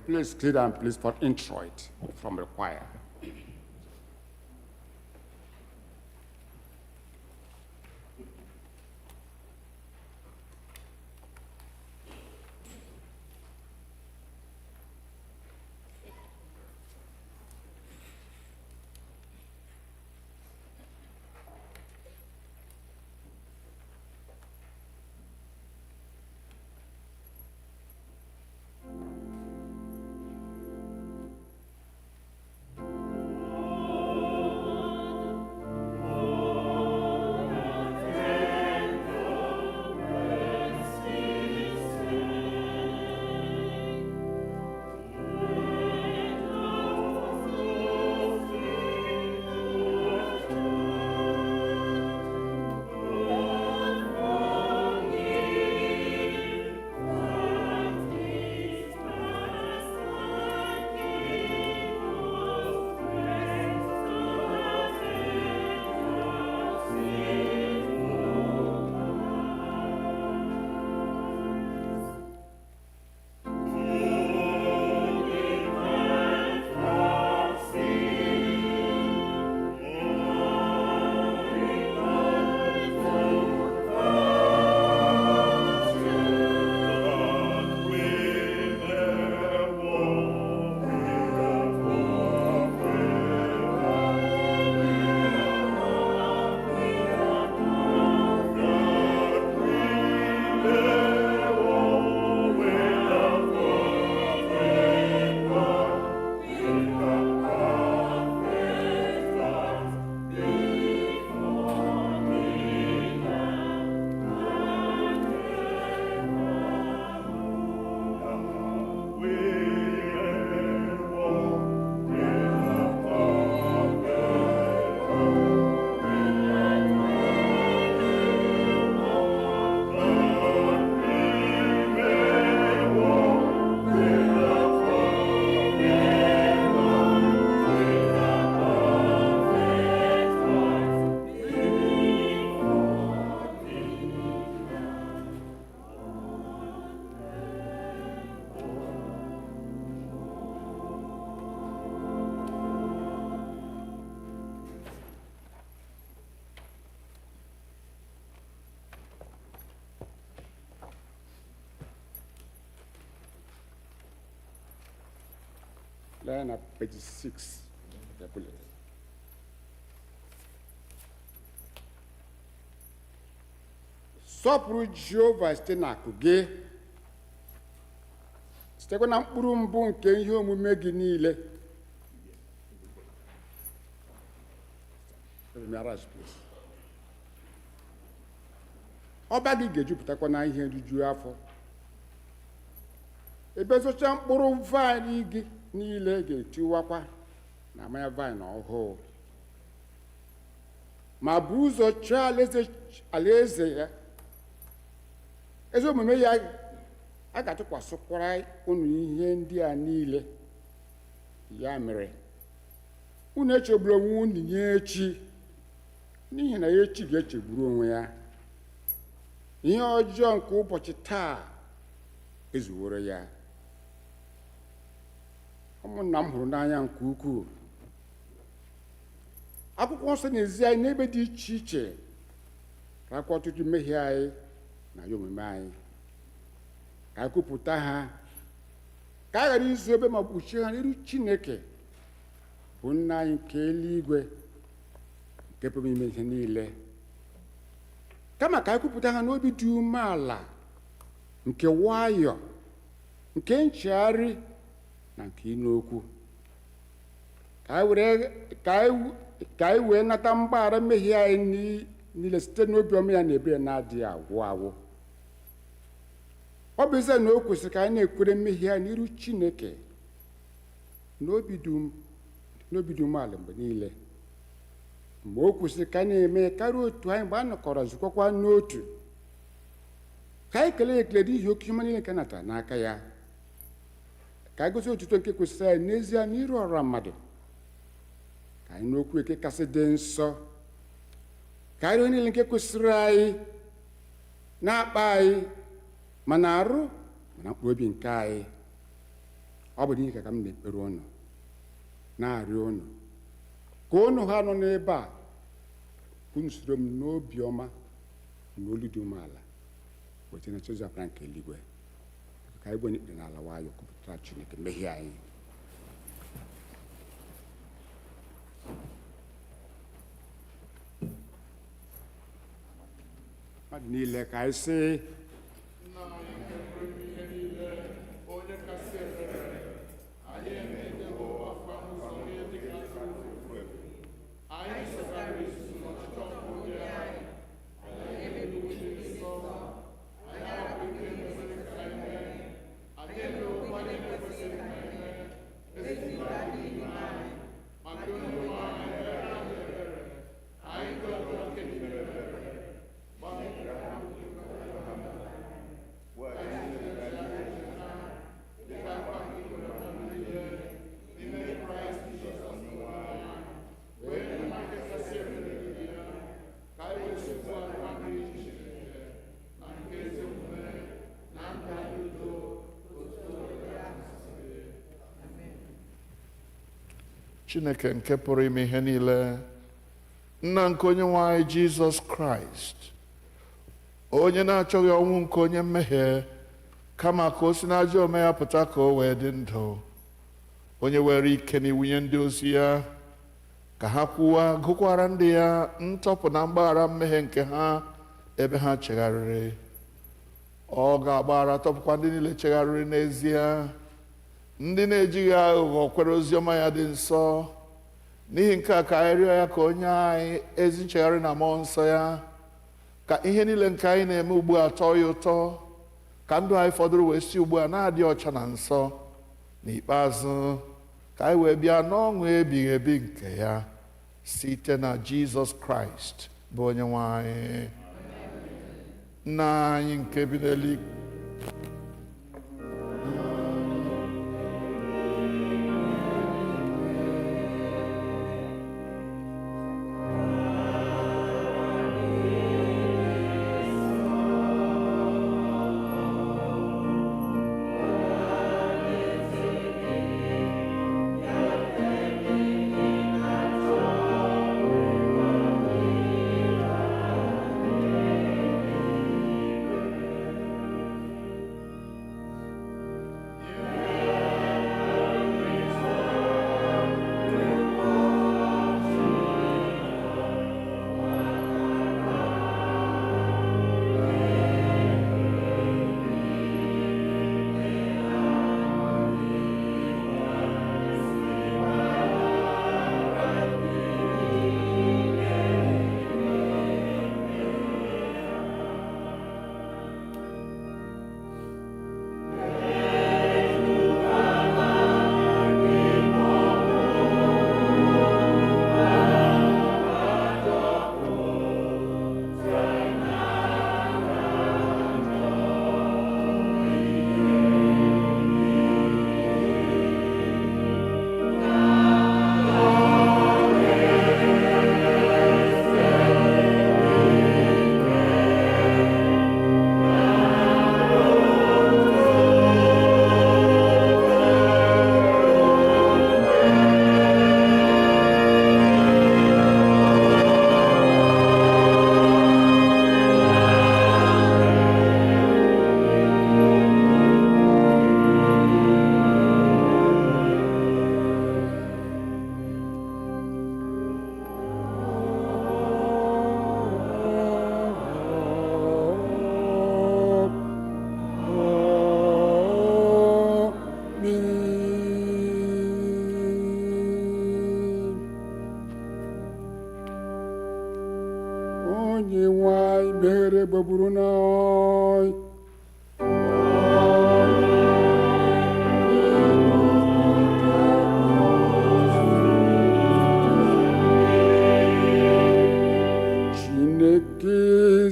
Please sit down, please, for Introit from the choir. Line up page 6, the bullet. Sọpụrụ Jehova site n'akụ gị, sitekwa na mkpụrụ mbụ nke ihe omume gị niile. Ọba gị ga-ejupụtakwa na ihe njuju afọ. Ebe socha mkpụrụ vaịn gị niile ga-etiwakwa na mmanya vaịn ọhụụ. Ma bụ ụzọ chọọ alaeze ya, ezi omume ya a ga-atụkwasịkwara unu ihe ndị a niile. Ya mere, unu echegburu onwe unu nye echi, n'ihi na echi ga-echegburu onwe ya. Ihe ọjọọ nke ụbọchị taa ezuworo ya. Ụmụnna m hụrụ n'anya nke ukwuu, akwụkwọ nsọ na-ezi anyị n'ebe dị iche iche rakwa ọtụtụ mmehie anyị na ya omume anyị, ka anyị kwupụta ha, ka a ghara izu ebe ma kpuchie ha n'iru Chineke bụ nna anyị nke eluigwe nke pụrụ ime ihe niile, kama ka anyị kwupụta ha n'obi dị umeala, nke nwayọ, nke nchegharị na nke ịnụ okwu, ka anyị wee nata mgbaghara mmehie anyị niile site n'obi ọma ya na ebere na-adịghị agwụ agwụ. Ọ bụ ezie na o kwesịrị ka anyị na-ekwere mmehie anyị n'iru Chineke n'obi dị umeala mgbe niile, mgbe o kwesịrị ka anyị na-eme karịa otu anyị mgbe a nọkọrọ zukọkwa n'otu, ka anyị kelee ekele n'ihi oke ihe niile nke natara n'aka ya, ka anyị gosi otuto nke kwesịrị anyị n'ezie n'iru ọra mmadụ, ka anyị n'okwu eke kasị dị nsọ, ka anyị onye niile nke kwesịrị anyị na-akpa anyị ma na arụ ma na mkpụrụ obi nke anyị. ọ bụ n'ihi ka m na-ekpere unu na-arịọ unu ka unu ha nọ n'ebe a unu soro m n'obiọma na olu dị umeala weta na chezọpụta nke eluigwe ka anyị gbenye ikpere n'ala nwayọ kwupụtara Chineke mmehie anyị. Mmadụ niile ka anyị sị Chineke nke pụrụ ime ihe niile, nna nke onye nwe anyị Jizọs Kraịst, onye na-achọghị ọnwụ nke onye mmehie kama ka o si n'ajọ ome ya pụta ka o wee dị ndụ, onye were ike n'iwunye ndị ozi ya ka ha kwuwa gụkwara ndị ya ntọpụ na mgbaghara mmehie nke ha ebe ha chegharịrị. Ọ ga-agbaghara tọpụkwa ndị niile chegharịrị n'ezie, ndị na-ejighị aghụghọ kwere oziọma ya dị nsọ. N'ihi nke a ka anyị rịọ ya ka onye anyị ezi nchegharị na mmụọ nsọ ya, ka ihe niile nke anyị na-eme ugbu a tọọ ya ụtọ, ka ndụ anyị fọdụrụ wee si ugbu a na-adị ọcha na nsọ. N'ikpeazụ ka anyị wee bịa n'ọṅụ ebighị ebi nke ya site na Jizọs Kraịst bụ onye nwe anyị. Nna anyị nke bi n'eluigwe,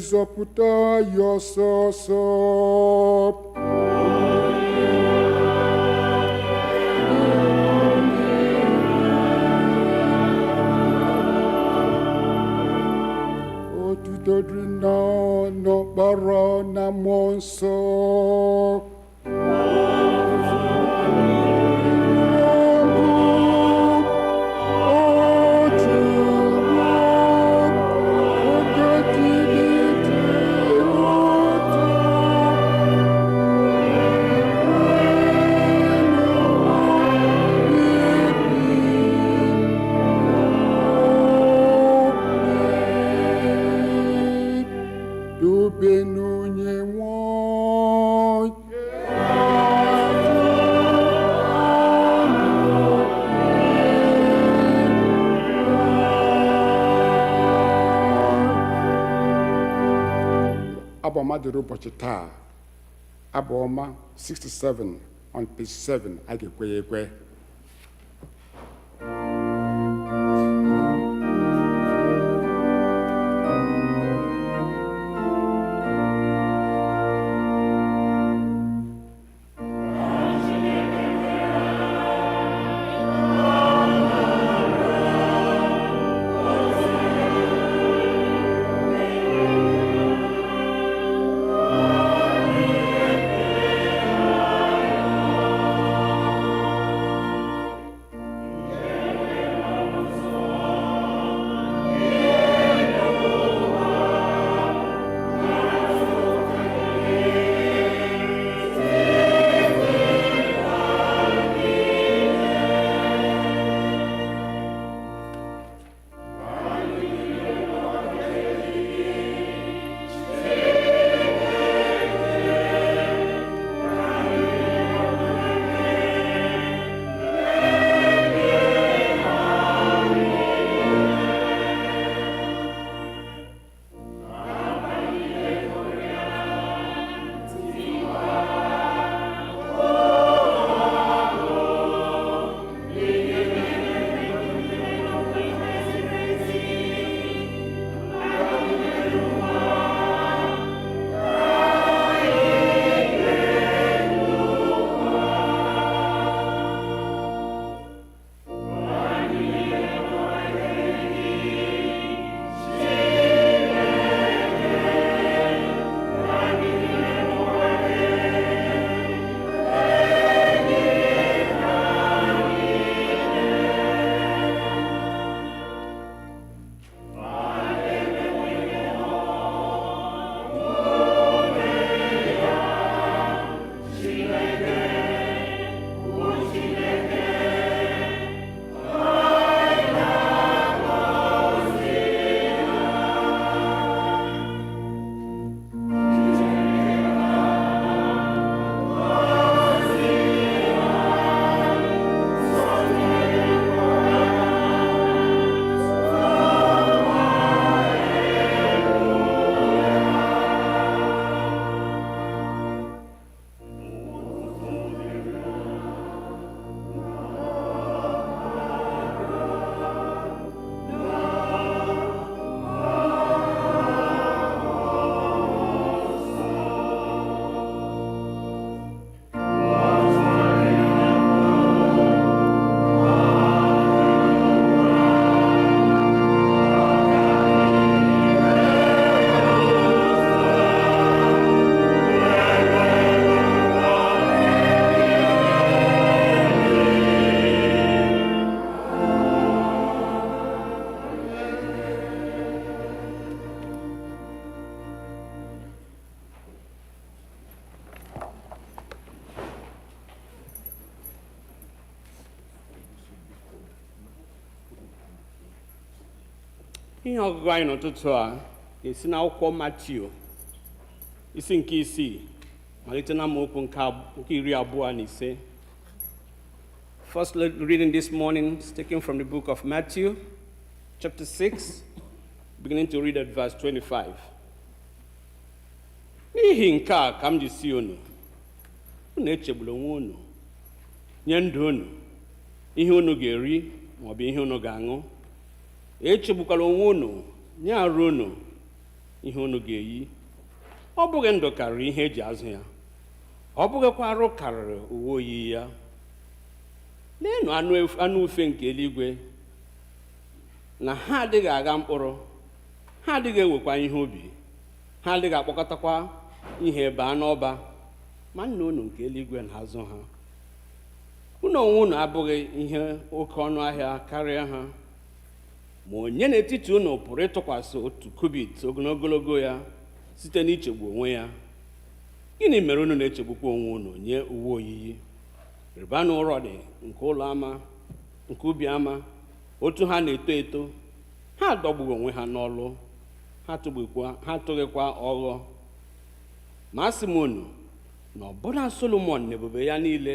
zọpụta ya ọsọsọ. Otuto dịrị n'ọkpara na mmụọ nsọ. ọma dịrị ụbọchị taa, abụ ọma 67 on page 7 a ga-ekwe ya ekwe. Ihe ọgụgụ anyị n'ụtụtụ a ga-esi n'akwụkwọ Mathew isi nke 6 malite na amaokwu nke 25. First reading this morning is taken from the book of Mathew, chapter 6, beginning to read at verse 25. N'ihi nke a ka m ji si unu echegbula onwe unu nye ndụ unu ihe unu ga-eri maọbụ ihe unu ga-aṅụ. Echegbukwala onwe unu nye arụ unu ihe unu ga-eyi. Ọ bụghị ndụ karịrị ihe eji azụ ya, ọ bụghịkwa arụ karịrị uwe oyiyi ya. Leenụ anụ ufe nke eluigwe, na ha adịghị agha mkpụrụ, ha adịghị ewekwa ihe ubi, ha adịghị akpọkọtakwa ihe baa n'ọba, ma Nna unu nke eluigwe na-azụ ha. Unu onwe unu abụghị ihe oke ọnụ ahịa karịa ha. Ma onye n'etiti unu pụrụ ịtụkwasị otu kubit ogologo ya site n'ichegbu onwe ya? Gịnị mere unu na-echegbukwa onwe unu nye uwe oyiyi? Rịbanụ ụrọ dị nke ụlọ ama nke ubi ama, otu ha na-eto eto, ha adọgbughị onwe ha n'ọlụ, ha tụghịkwa ọghọ. Ma asị m unu na ọbụna Solomọn n'ebube ya niile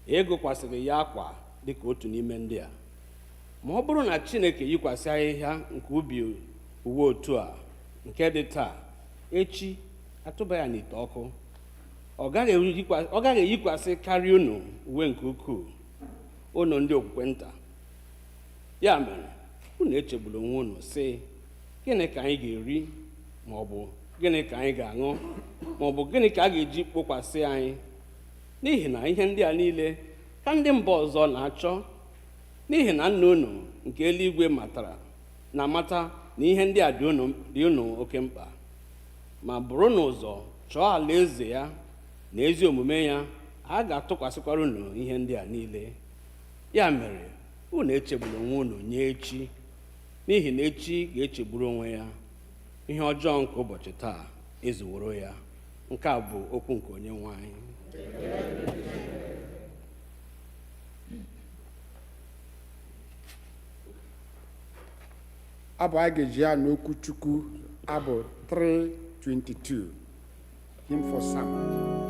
egokwasịrị ya akwa dịka otu n'ime ndị a. Ma ọ bụrụ na Chineke yikwasị ahịhịa nke ubi uwe otu a nke dị taa, echi atụba ya n'ite ọkụ, ọ gaghị eyikwasị karịa unu uwe nke ukwuu, unu ndị okwukwe nta. Ya mere, unu echegbula onwe unu sị, gịnị ka anyị ga-eri, maọbụ gịnị ka anyị ga-aṅụ, maọbụ gịnị ka a ga-eji kpokwasị anyị, n'ihi na ihe ndị a niile ka ndị mba ọzọ na-achọ, n'ihi na nna unu nke eluigwe na-amata na ihe ndị a dị unu oke mkpa. Ma bụrụ n'ụzọ chọọ alaeze ya na ezi omume ya, a ga-atụkwasịkwara unu ihe ndị a niile. Ya mere, unu echegbula onwe unu nye echi, n'ihi na echi ga-echegburu onwe ya. Ihe ọjọọ nke ụbọchị taa ezuworo ya. Nke a bụ okwu nke Onyenwe anyị. Abụ a ga-eji ya n'okwu Chukwu abụ 322, hymn for Psalm.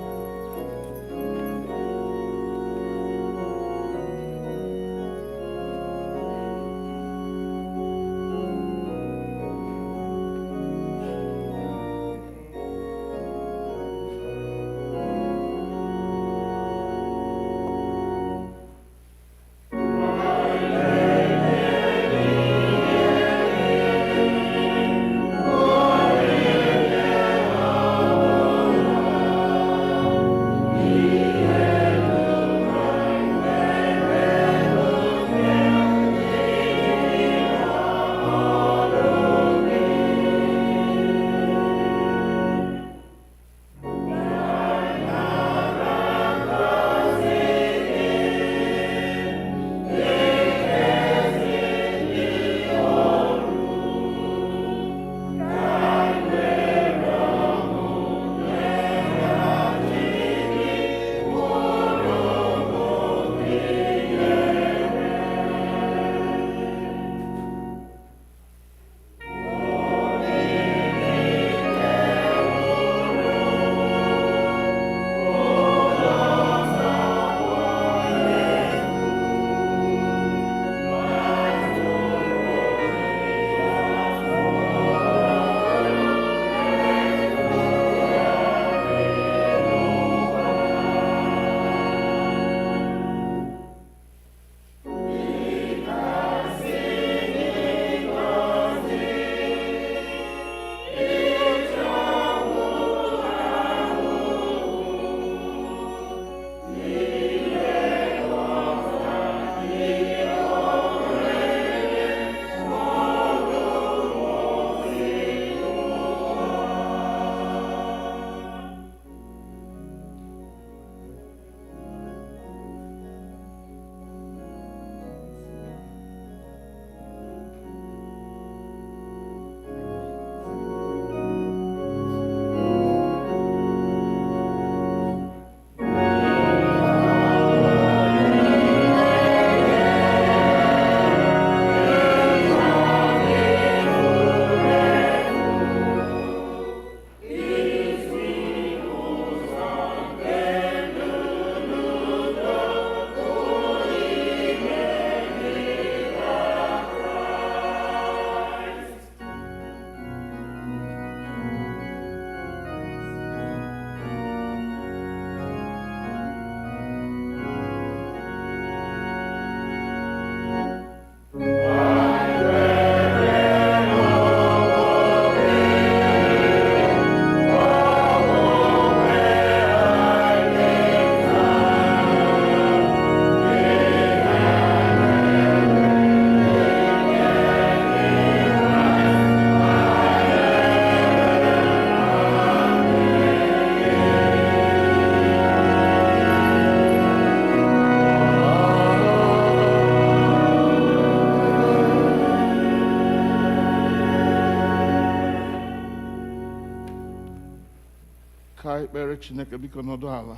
ka ekpere Chineke biko nọdụ ala.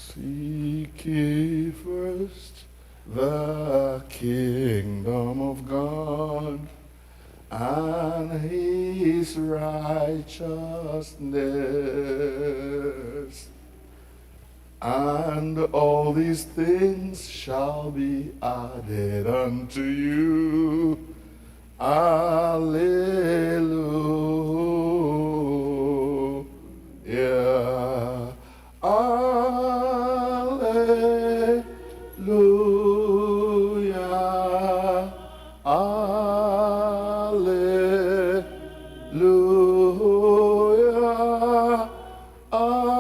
Seek ye first the kingdom of God and his righteousness, and all these things shall be added unto you. Alleluia. Alleluia. Alleluia. Alleluia.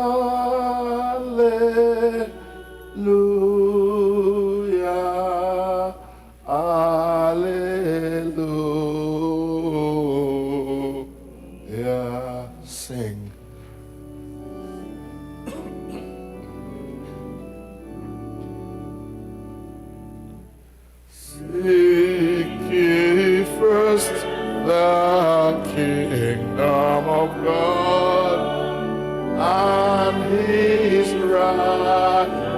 Alleluia. Sing. Seek ye first the kingdom of God and his righteousness,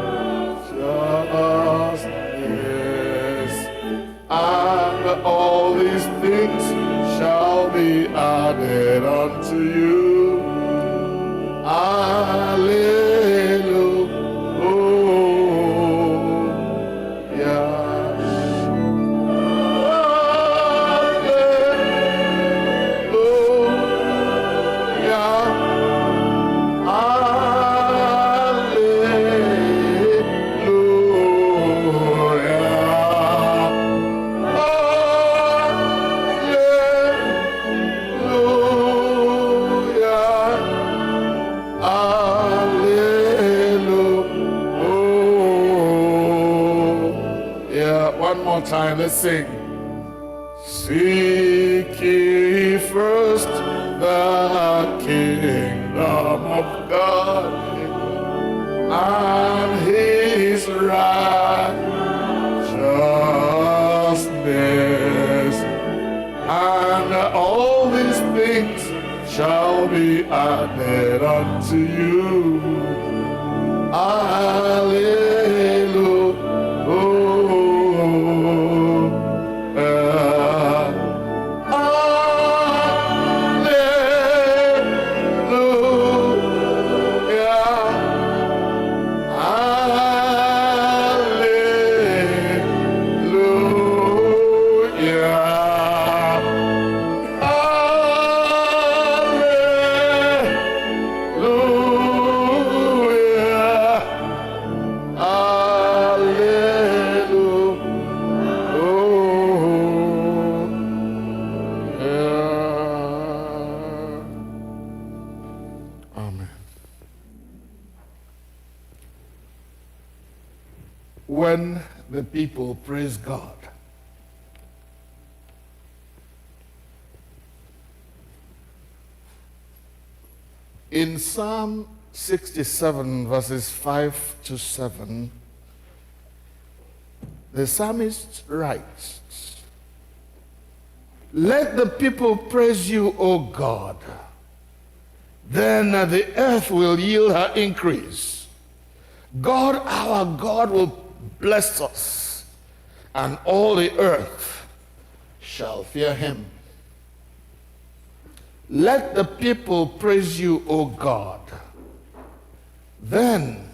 and all these things shall be added unto you. One more time, let's sing. Seek ye first the kingdom of God and his righteousness, and all these things shall be added unto you. Alleluia. When the people praise God, in Psalm 67 verses 5 to 7, the psalmist writes, "Let the people praise you, O God. Then the earth will yield her increase. God, our God, will bless us, and all the earth shall fear him. Let the people praise you, O God. Then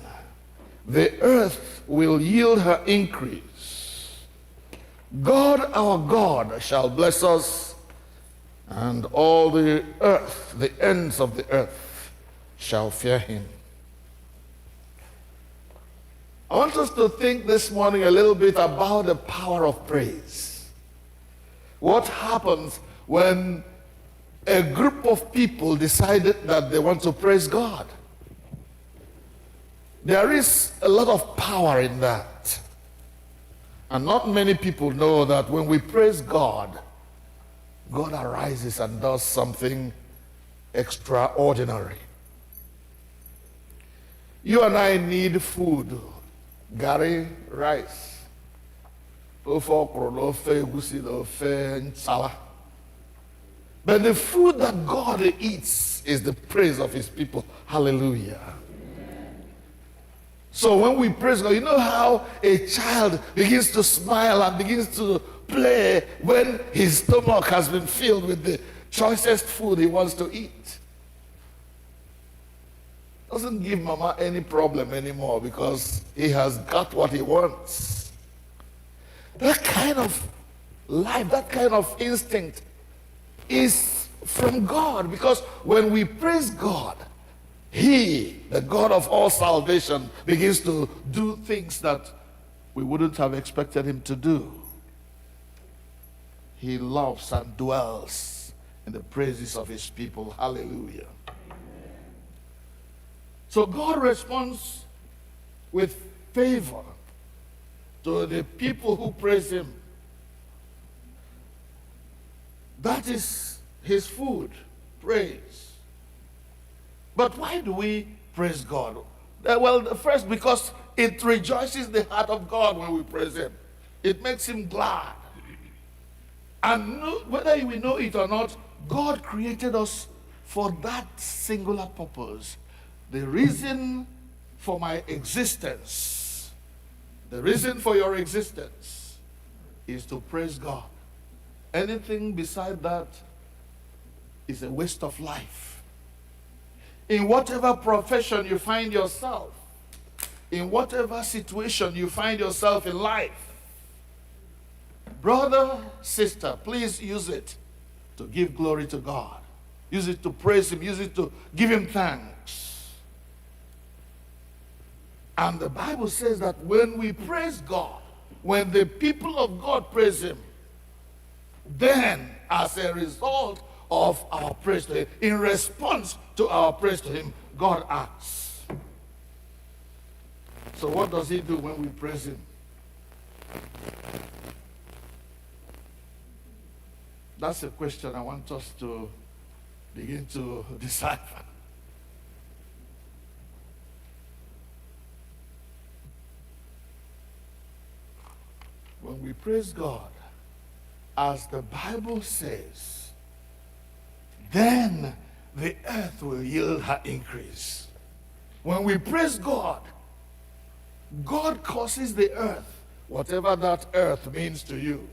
the earth will yield her increase. God, our God, shall bless us, and all the earth, the ends of the earth, shall fear him." I want us to think this morning a little bit about the power of praise. What happens when a group of people decided that they want to praise God? There is a lot of power in that. And not many people know that when we praise God, God arises and does something extraordinary. You and I need food. Gari, rice, ofe okro, ofe egusi, ofe nsala. But the food that God eats is the praise of his people. Hallelujah. So when we praise God, you know how a child begins to smile and begins to play when his stomach has been filled with the choicest food he wants to eat. doesn't give Mama any problem anymore because he has got what he wants. That kind of life, that kind of instinct is from God, because when we praise God, He, the God of all salvation, begins to do things that we wouldn't have expected Him to do. He loves and dwells in the praises of His people. Hallelujah. So God responds with favor to the people who praise Him. That is His food, praise. But why do we praise God? Well, first, because it rejoices the heart of God when we praise Him. It makes Him glad. And whether we know it or not, God created us for that singular purpose. The reason for my existence, the reason for your existence is to praise God. Anything beside that is a waste of life. In whatever profession you find yourself, in whatever situation you find yourself in life, brother, sister, please use it to give glory to God. Use it to praise Him. Use it to give Him thanks. And the Bible says that when we praise God, when the people of God praise Him, then as a result of our praise to Him, in response to our praise to Him, God acts. So what does He do when we praise Him? That's a question I want us to begin to decipher. When we praise God, as the Bible says, then the earth will yield her increase. When we praise God, God causes the earth, whatever that earth means to you,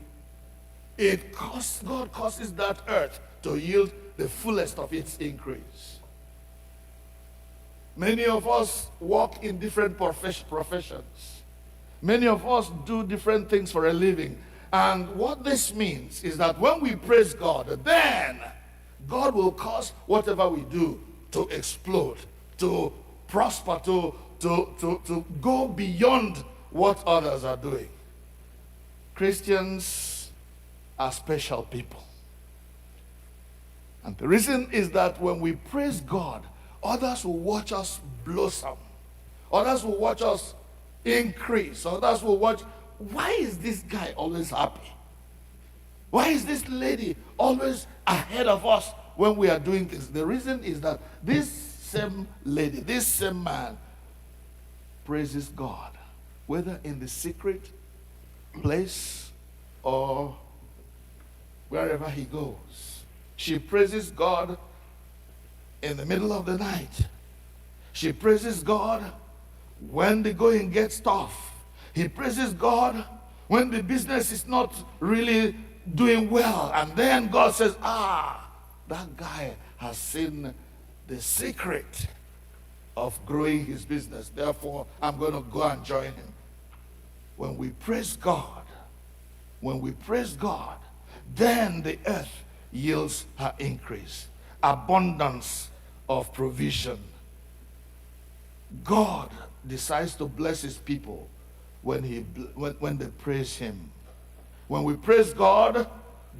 God causes that earth to yield the fullest of its increase. Many of us work in different professions. Many of us do different things for a living. And what this means is that when we praise God, then God will cause whatever we do to explode, to prosper, to go beyond what others are doing. Christians are special people. And the reason is that when we praise God, others will watch us blossom. Others will watch us increase. Others will watch. Why is this guy always happy? Why is this lady always ahead of us when we are doing things? The reason is that this same lady, this same man praises God, whether in the secret place or wherever he goes. She praises God in the middle of the night. She praises God when the going gets tough. He praises God when the business is not really doing well. And then God says, that guy has seen the secret of growing his business. Therefore, I'm going to go and join him. When we praise God, then the earth yields her increase. Abundance of provision. God decides to bless his people when they praise him. When we praise God,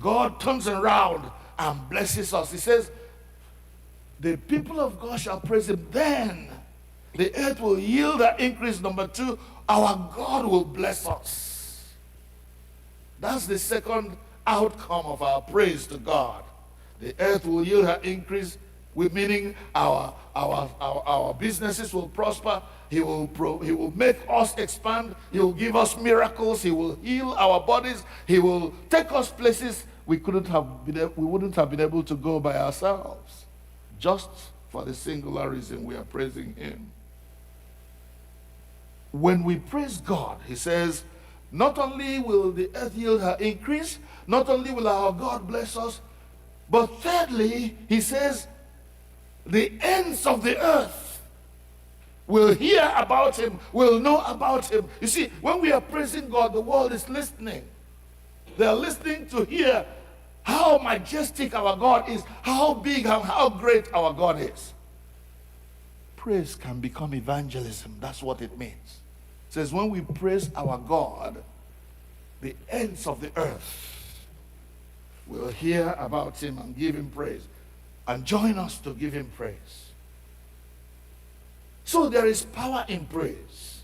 God turns around and blesses us. He says, the people of God shall praise him. Then the earth will yield her increase. Number two, our God will bless us. That's the second outcome of our praise to God. The earth will yield her increase, meaning our businesses will prosper. He will make us expand. He will give us miracles. He will heal our bodies. He will take us places we wouldn't have been able to go by ourselves, just for the singular reason we are praising him. When we praise God, he says, not only will the earth yield her increase, not only will our God bless us, but thirdly, he says, the ends of the earth will hear about him, will know about him. You see, when we are praising God, the world is listening. They are listening to hear how majestic our God is, how big and how great our God is. Praise can become evangelism. That's what it means. It says when we praise our God, the ends of the earth will hear about him and give him praise and join us to give him praise. So there is power in praise.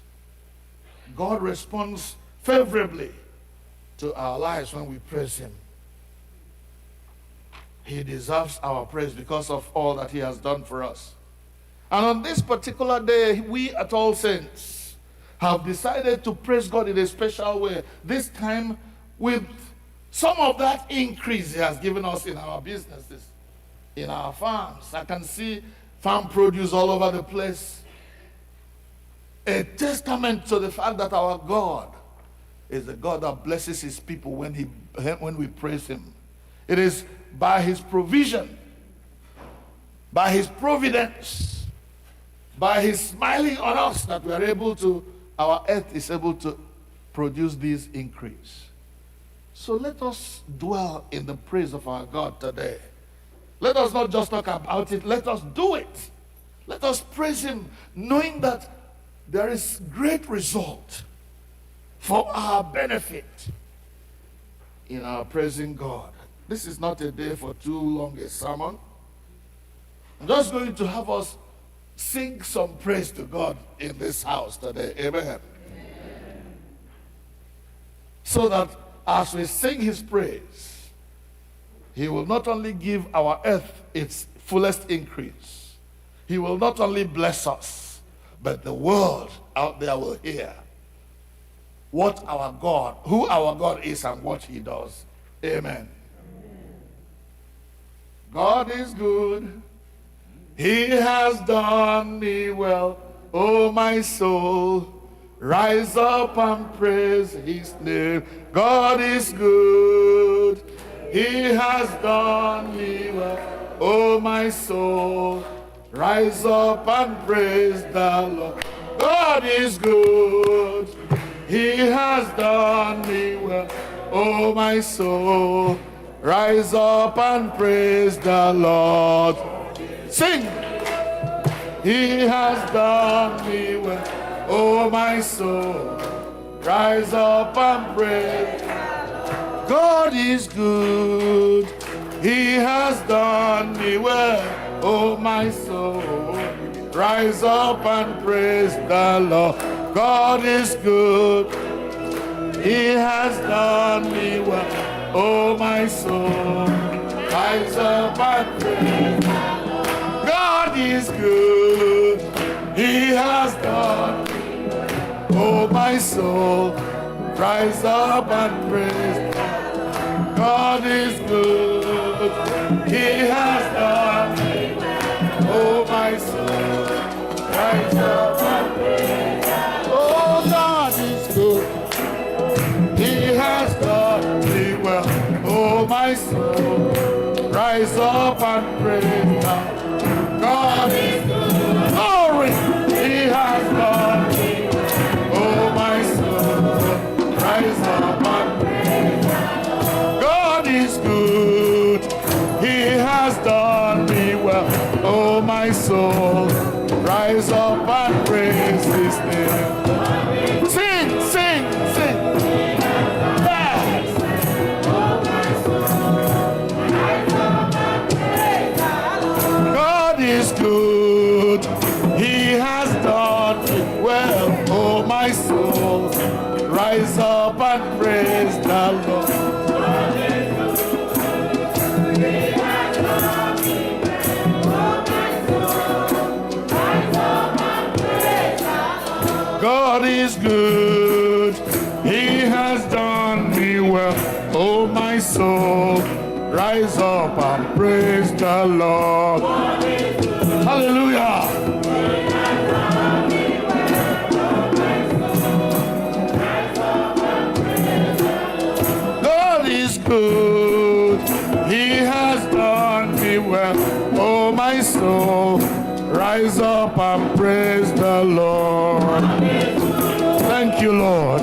God responds favorably to our lives when we praise him. He deserves our praise because of all that he has done for us. And on this particular day, we at All Saints have decided to praise God in a special way. This time with some of that increase he has given us in our businesses, in our farms. I can see farm produce all over the place. A testament to the fact that our God is the God that blesses his people when we praise him. It is by his provision, by his providence, by his smiling on us that we are able to, our earth is able to produce this increase. So let us dwell in the praise of our God today. Let us not just talk about it, let us do it. Let us praise him, knowing that there is great result for our benefit in our praising God. This is not a day for too long a sermon. I'm just going to have us sing some praise to God in this house today. Amen. Amen. So that as we sing his praise, he will not only give our earth its fullest increase, he will not only bless us, but the world out there will hear what our God, who our God is and what he does. Amen. God is good. He has done me well. Oh, my soul, rise up and praise his name. God is good. He has done me well. Oh, my soul, rise up and praise the Lord. God is good. He has done me well. Oh, my soul, rise up and praise the Lord. Sing. He has done me well. Oh, my soul, rise up and praise. God is good. He has done me well. Oh, my soul, rise up and praise the Lord. God is good. He has done me well. Oh, my soul, rise up and praise the Lord. God is good. He has done me well. Oh, my soul, rise up and praise. God is good. He has done me well. Oh, my soul, rise up and praise. Oh, God is good. He has done me well. Oh, my soul, rise up and praise God. God is good. Glory. He has done me well. Oh, my soul, rise up and praise God. God is good. He has done me well. Oh, my soul, rise up and praise his name. Sing, sing, sing. Yes. God is good. He has done it well. Oh, my soul, rise up and praise the Lord. God is good. He has done me well. Oh, my soul, rise up and praise the Lord. Hallelujah. God is good. He has done me well. Oh, my soul, rise up and praise praise the Lord. Thank you, Lord.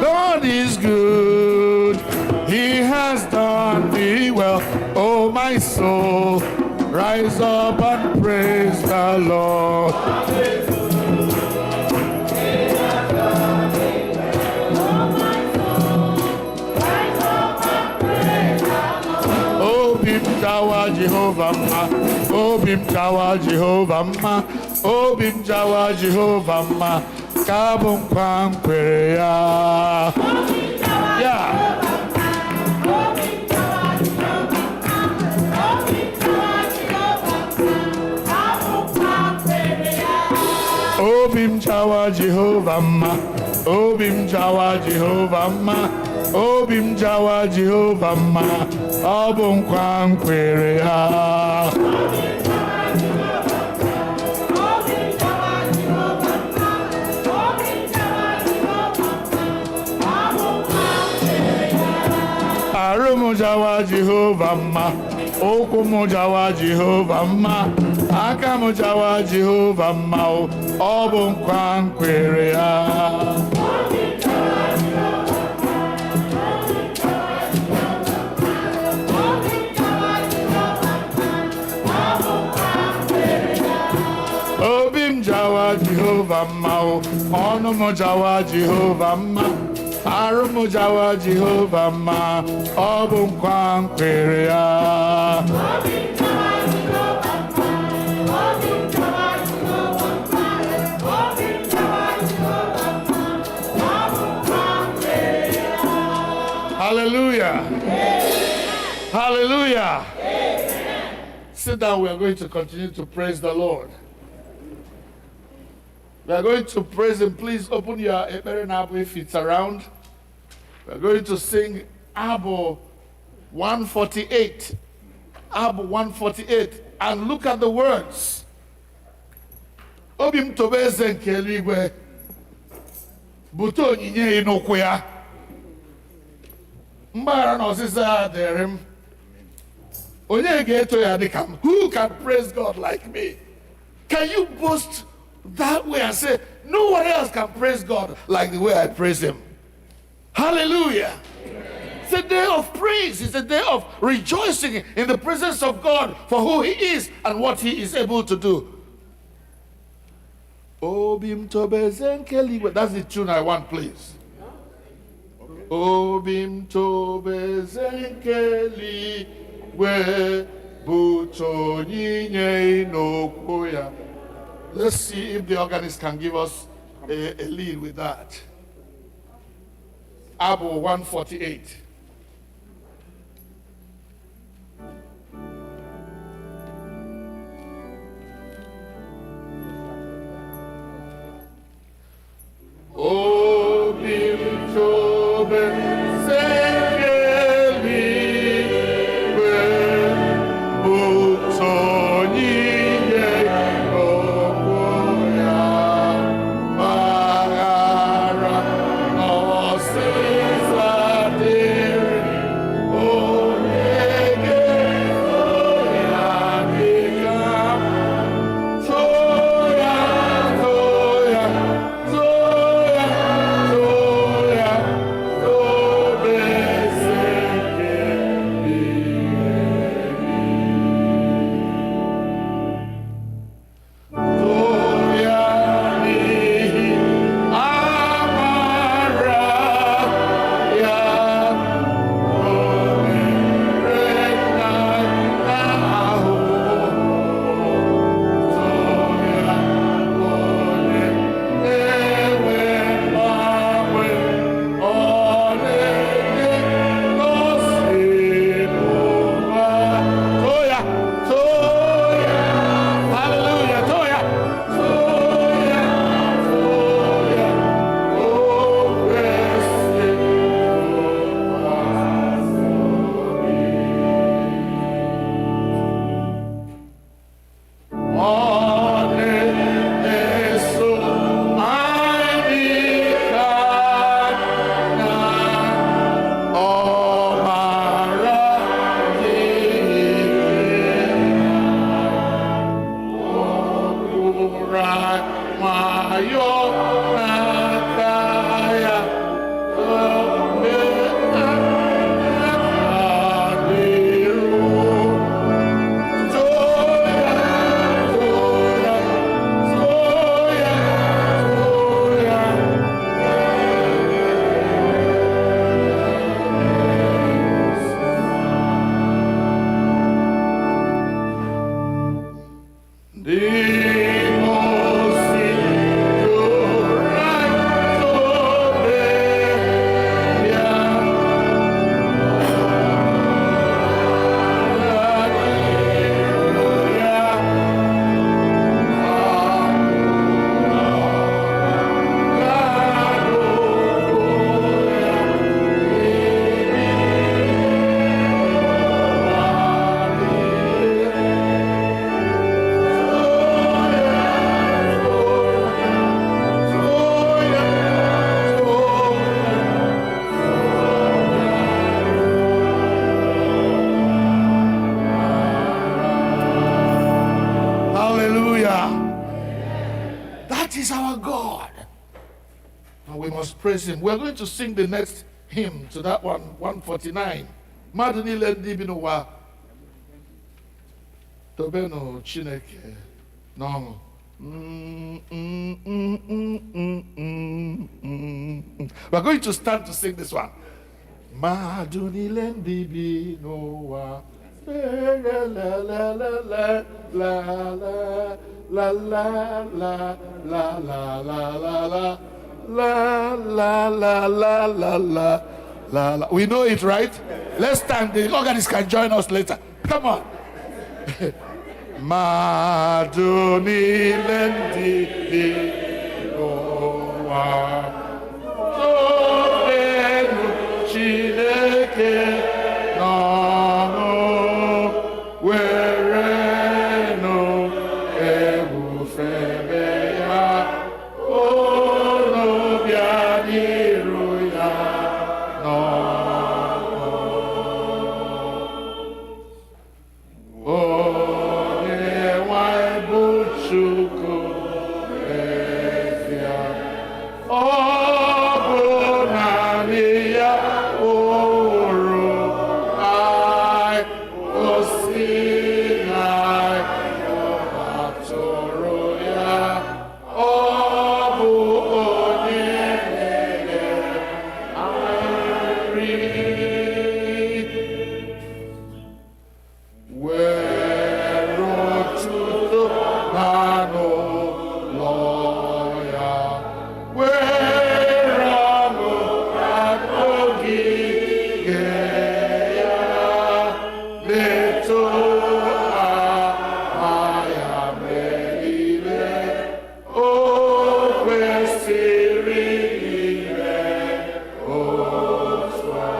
God is good. He has done me well. Oh, my soul, rise up and praise the Lord. Jawa Jehovah ma, Obim Jawa Jehovah ma, Obim Jawa Jehovah ma, Kabum Kwam Kweya. Yeah. Obim Jawa Jehovah ma, Obim Jawa Jehovah ma, Obim Jawa Jehovah ma, Obum Kwam Kweya. Arumu Jawa Jehovah ma, Okwu Jawa Jehovah ma, Akamu Jawa Jehovah ma, Obum Kwam Kweya. Obim Jawa Jehovah ma, Onumu Jawa Jehovah ma, Arumu Jawa Jehovah ma, Obum Kwam Kweya. Hallelujah. Hallelujah. Sit down. We are going to continue to praise the Lord. We are going to praise Him. Please open your Ekpere Ikpe if it's around. We are going to sing Abụ 148. Abụ 148. And look at the words. Obi m tobe eze nke eluigwe, bute onyinye n'ụkwụ ya. Mgbara na ọsịsa ya dịrị m. Onye ga-eto ya dịka m. Who can praise God like me? Can you boast that way and say, no one else can praise God like the way I praise Him? Hallelujah. It's a day of praise. It's a day of rejoicing in the presence of God for who He is and what He is able to do. Obim tobe zenkeli. That's the tune I want, please. Obim tobe zenkeli we buto nyinye inokuya. Let's see if the organist can give us a lead with that. Abụ 148. Obim tobe zenkeli we buto nyinye inokuya. Bagara osisa de is our God. And we must praise him. We're going to sing the next hymn to that one, 149. Madu nile ndị bi n'ụwa tobenu Chineke n'ọṅụ. We're going to stand to sing this one. Madu nile ndị bi n'ụwa la la la la la la la la la la la la la la la la la la. We know it, right? Let's stand. The organist can join us later. Come on. Madu nile ndị bi n'ụwa tobenu Chineke n'ọṅụ werenụ ebufebe ya unu bịa n'iru ya n'ọṅụ. Onye nwanyị bụ Chukwu ezie, ọ bụ naanị ya hụrụ anyị, gosi anyị atụrụ ya, ọ bụ onye na-enye anyị nri. Were otuto na n'ụlọ ya, were ọṅụ na n'ogige ya, na-eto aha ya mgbe niile, o kwesịrị ime otu a.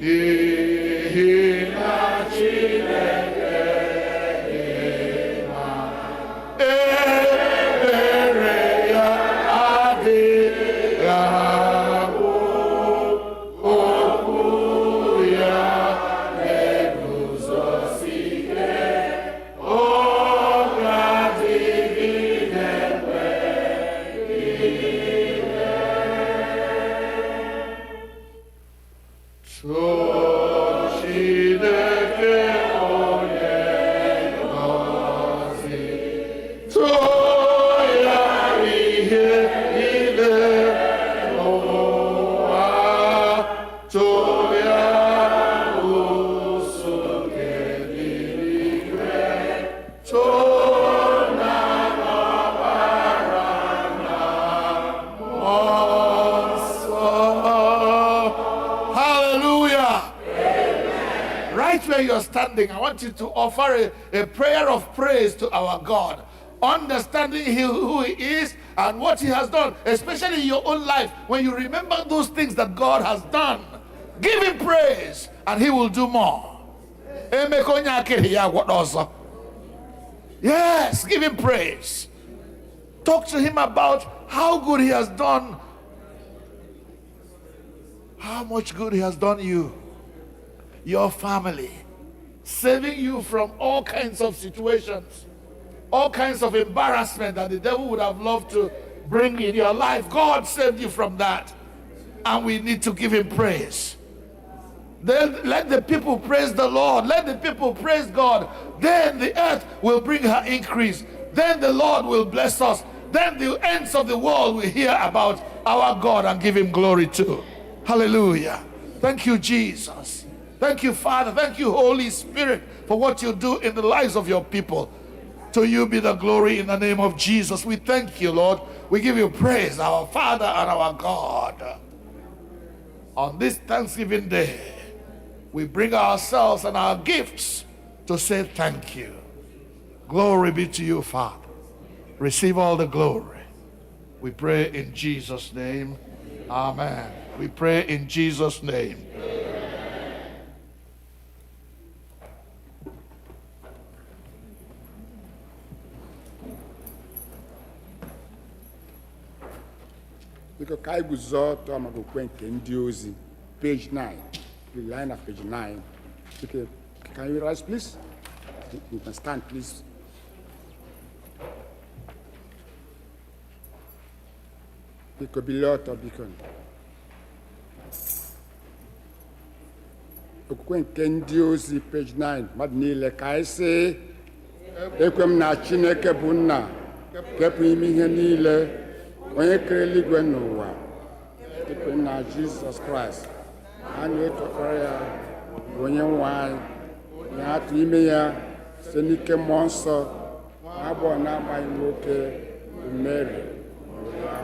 N'ihi na Chineke dị mma, ebere ya adịghị agwụ, okwu ya na-eguzosi ike, ọ ga-adịgide mgbe niile. Too Chineke onye Ngozi, too ya ihe niile n'ụwa, too ya ụsọ nke eluigwe, too na ọbara na mmụọ nsọ. Hallelujah. Right where you're standing, I want you to offer a prayer of praise to our God, understanding who he is and what he has done, especially in your own life. When you remember those things that God has done, give him praise and he will do more. Yes, give him praise. Talk to him about how good he has done, how much good he has done you, your family, saving you from all kinds of situations, all kinds of embarrassment that the devil would have loved to bring in your life. God saved you from that, and we need to give him praise. Then let the people praise the Lord. Let the people praise God. Then the earth will bring her increase. Then the Lord will bless us. Then the ends of the world will hear about our God and give him glory too. Hallelujah. Thank you, Jesus. Thank you, Father. Thank you, Holy Spirit, for what you do in the lives of your people. To you be the glory in the name of Jesus. We thank you, Lord. We give you praise, our Father and our God. On this Thanksgiving Day, we bring ourselves and our gifts to say thank you. Glory be to you, Father. Receive all the glory. We pray in Jesus' name. Amen. We pray in Jesus' name. Because Kai guzo to Okwukwe Nke Ndi Ozi, page 9, the line of page 9. Okay, can you rise, please? You can stand, please. Biko bilie ọtọ biko. Okwukwe nke ndị ozi page 9 mmadụ niile ka anyị sị ekwe m na Chineke bụ nna kepụ ime ihe niile onye kere eluigwe n'ụwa ekwe m na Jizọs Kraịst a na-eto ọkpara ya bụ onye nwe anyị onye atụ ime ya site n'ike mmụọ nsọ agbọghọ na-amaghị nwoke bụ Mary mụrụ ya.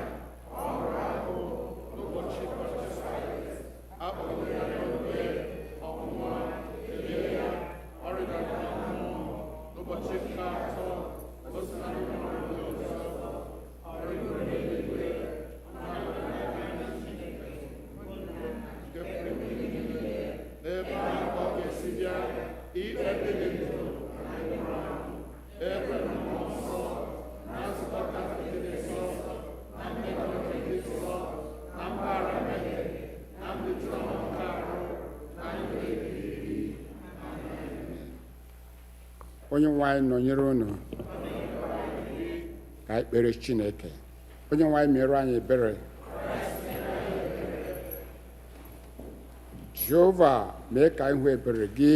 Onye nwe anyị nọnyere unu ka anyị kpere Chineke. Onye nwe anyị mere anyị ebere. Jehova mee ka anyị hụ ebere gị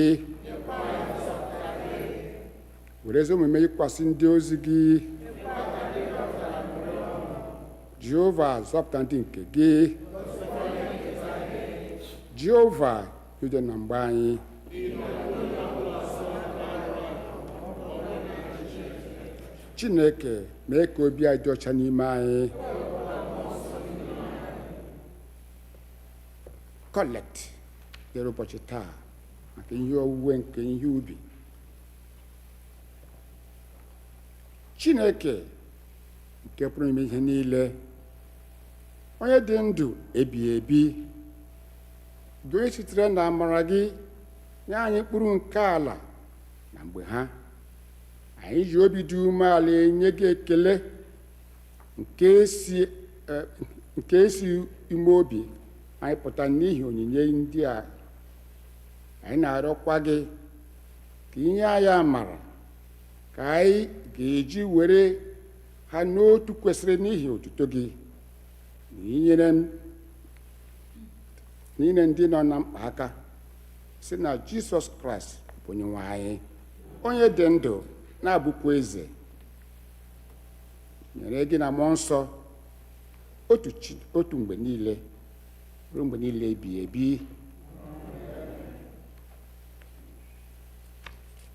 were ezi omume yikwasị ndị ozi gị. Jehova zọpụta ndị nke gị. Jehova yude na mgbe anyị. Chineke mee ka obi anyị dị ọcha n'ime anyị. Kolekt dịrị ụbọchị taa maka ihe owuwe nke ihe ubi. Chineke nke pụrụ ime ihe niile onye dị ndụ ebighị ebi bụ onye sitere na amara gị nye anyị mkpụrụ nke ala na mgbe ha. Anyị ji obi dị umeala enye gị ekele nke si ime obi anyị pụta n'ihi onyinye ndị a. Anyị na-arịọkwa gị ka inye anyị amara ka anyị ga-eji were ha n'otu kwesịrị n'ihi otuto gị na inyere ndị nọ na mkpa aka si na Jizọs Kraịst bụ onye nwe anyị onye dị ndụ na-abụkwa eze. Nyere gị na mmụọ nsọ otu mgbe niile ruo mgbe niile ebighị ebi.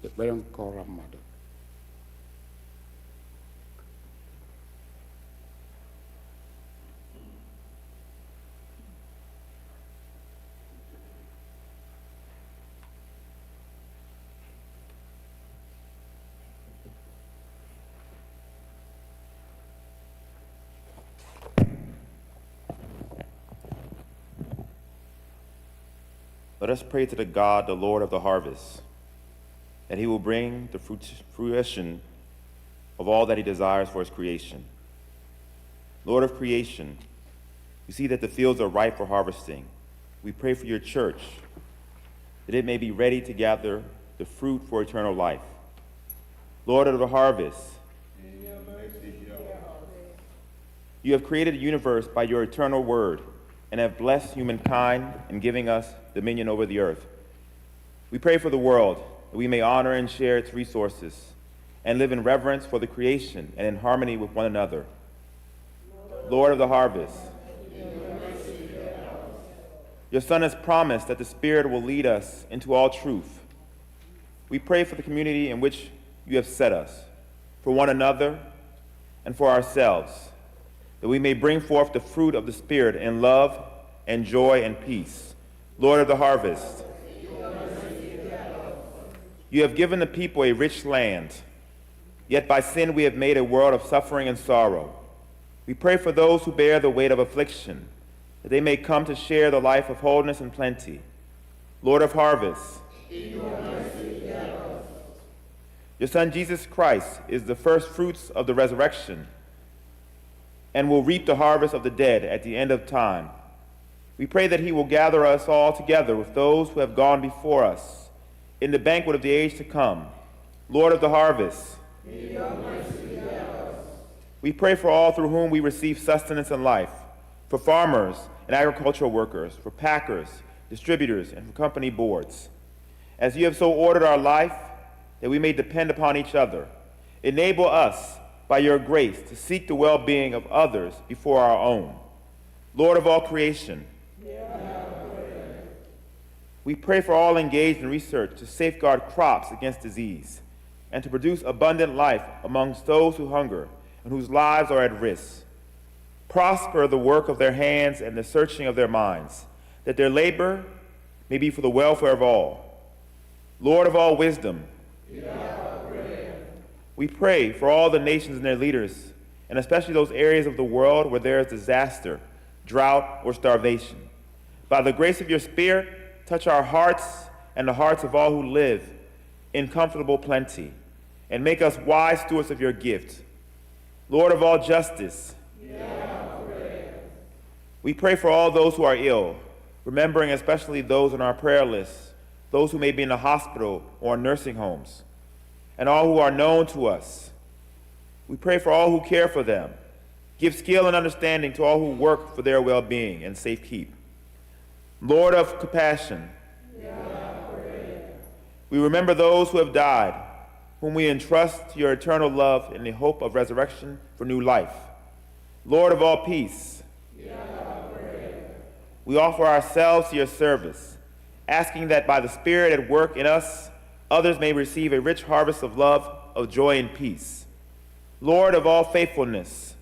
Ekpere nke ọra mmadụ. Let us pray to the God, the Lord of the harvest, that he will bring the fruition of all that he desires for his creation. Lord of creation, you see that the fields are ripe for harvesting. We pray for your church, that it may be ready to gather the fruit for eternal life. Lord of the harvest, you have created the universe by your eternal word and have blessed humankind in giving us dominion over the earth. We pray for the world, that we may honor and share its resources and live in reverence for the creation and in harmony with one another. Lord of the harvest, your Son has promised that the Spirit will lead us into all truth. We pray for the community in which you have set us, for one another and for ourselves, that we may bring forth the fruit of the Spirit in love and joy and peace. Lord of the harvest, you have given the people a rich land, yet by sin we have made a world of suffering and sorrow. We pray for those who bear the weight of affliction, that they may come to share the life of wholeness and plenty. Lord of harvest, your Son Jesus Christ is the first fruits of the resurrection and will reap the harvest of the dead at the end of time. We pray that he will gather us all together with those who have gone before us in the banquet of the age to come. Lord of the harvest, we pray for all through whom we receive sustenance and life, for farmers and agricultural workers, for packers, distributors, and for company boards. As you have so ordered our life that we may depend upon each other, enable us by your grace to seek the well-being of others before our own. Lord of all creation, we pray for all engaged in research to safeguard crops against disease and to produce abundant life amongst those who hunger and whose lives are at risk. Prosper the work of their hands and the searching of their minds, that their labor may be for the welfare of all. Lord of all wisdom, we pray for all the nations and their leaders, and especially those areas of the world where there is disaster, drought, or starvation. By the grace of your Spirit, touch our hearts and the hearts of all who live in comfortable plenty, and make us wise stewards of your gift. Lord of all justice, we pray for all those who are ill, remembering especially those on our prayer list, those who may be in the hospital or in nursing homes, and all who are known to us. We pray for all who care for them. Give skill and understanding to all who work for their well-being and safekeep. Lord of compassion, we remember those who have died, whom we entrust to your eternal love in the hope of resurrection for new life. Lord of all peace, we offer ourselves to your service, asking that by the Spirit at work in us, others may receive a rich harvest of love, of joy, and peace. Lord of all faithfulness,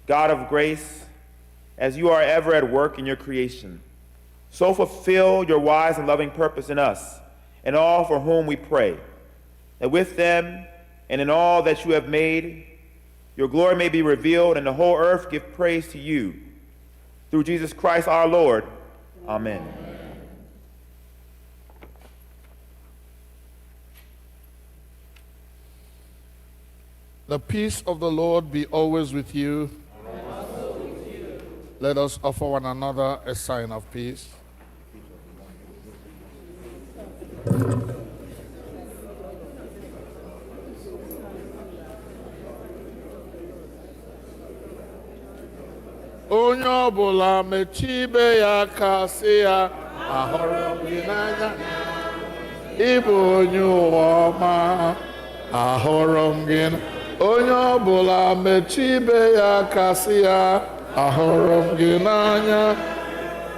God of grace, as you are ever at work in your creation, so fulfill your wise and loving purpose in us and all for whom we pray, that with them and in all that you have made, your glory may be revealed and the whole earth give praise to you. Through Jesus Christ our Lord. Amen. The peace of the Lord be always with you. And also with you. Let us offer one another a sign of peace. Onye ọbụla mechie ibe ya aka sị ya, ahụrụ m gị n'anya, ịbụ onye ụwa ọma, ahụrụ m gị. Onye ọbụla mechie ibe ya aka sị ya, ahụrụ m gị n'anya,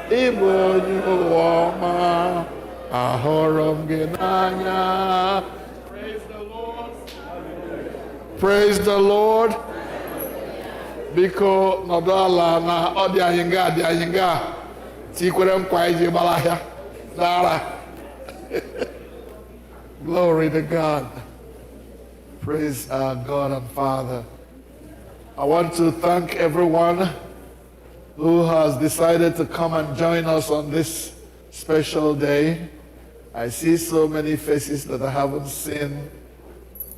ịbụ onye ụwa ọma, ahụrụ m gị n'anya. Praise the Lord. Praise the Lord. Biko nọdụ ala na ọ dị anyị nga tikwere nkwa iji gbara ahịa n'ara. Glory to God. Praise our God and Father. I want to thank everyone who has decided to come and join us on this special day. I see so many faces that I haven't seen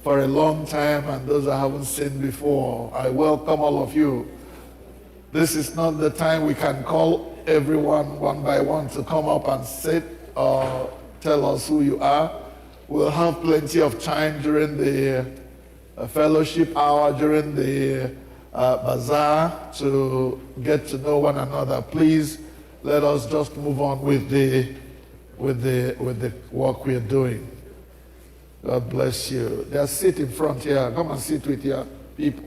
for a long time, and those I haven't seen before. I welcome all of you. This is not the time we can call everyone one by one to come up and sit or tell us who you are. We'll have plenty of time during the fellowship hour, during the bazaar, to get to know one another. Please let us just move on with the work we are doing. God bless you. There's a seat in front here. Come and sit with your people.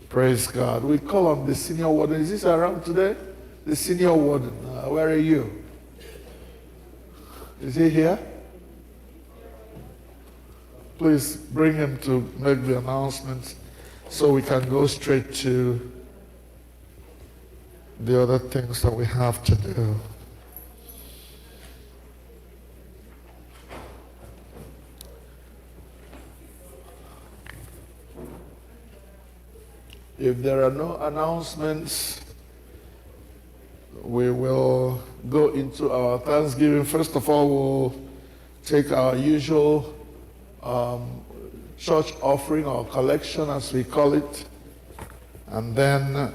Praise God. We call on the senior warden. Is this around today? The senior warden. Where are you? Is he here? Please bring him to make the announcements so we can go straight to the other things that we have to do. If there are no announcements, we will go into our Thanksgiving. First of all, we'll take our usual church offering or collection, as we call it, and then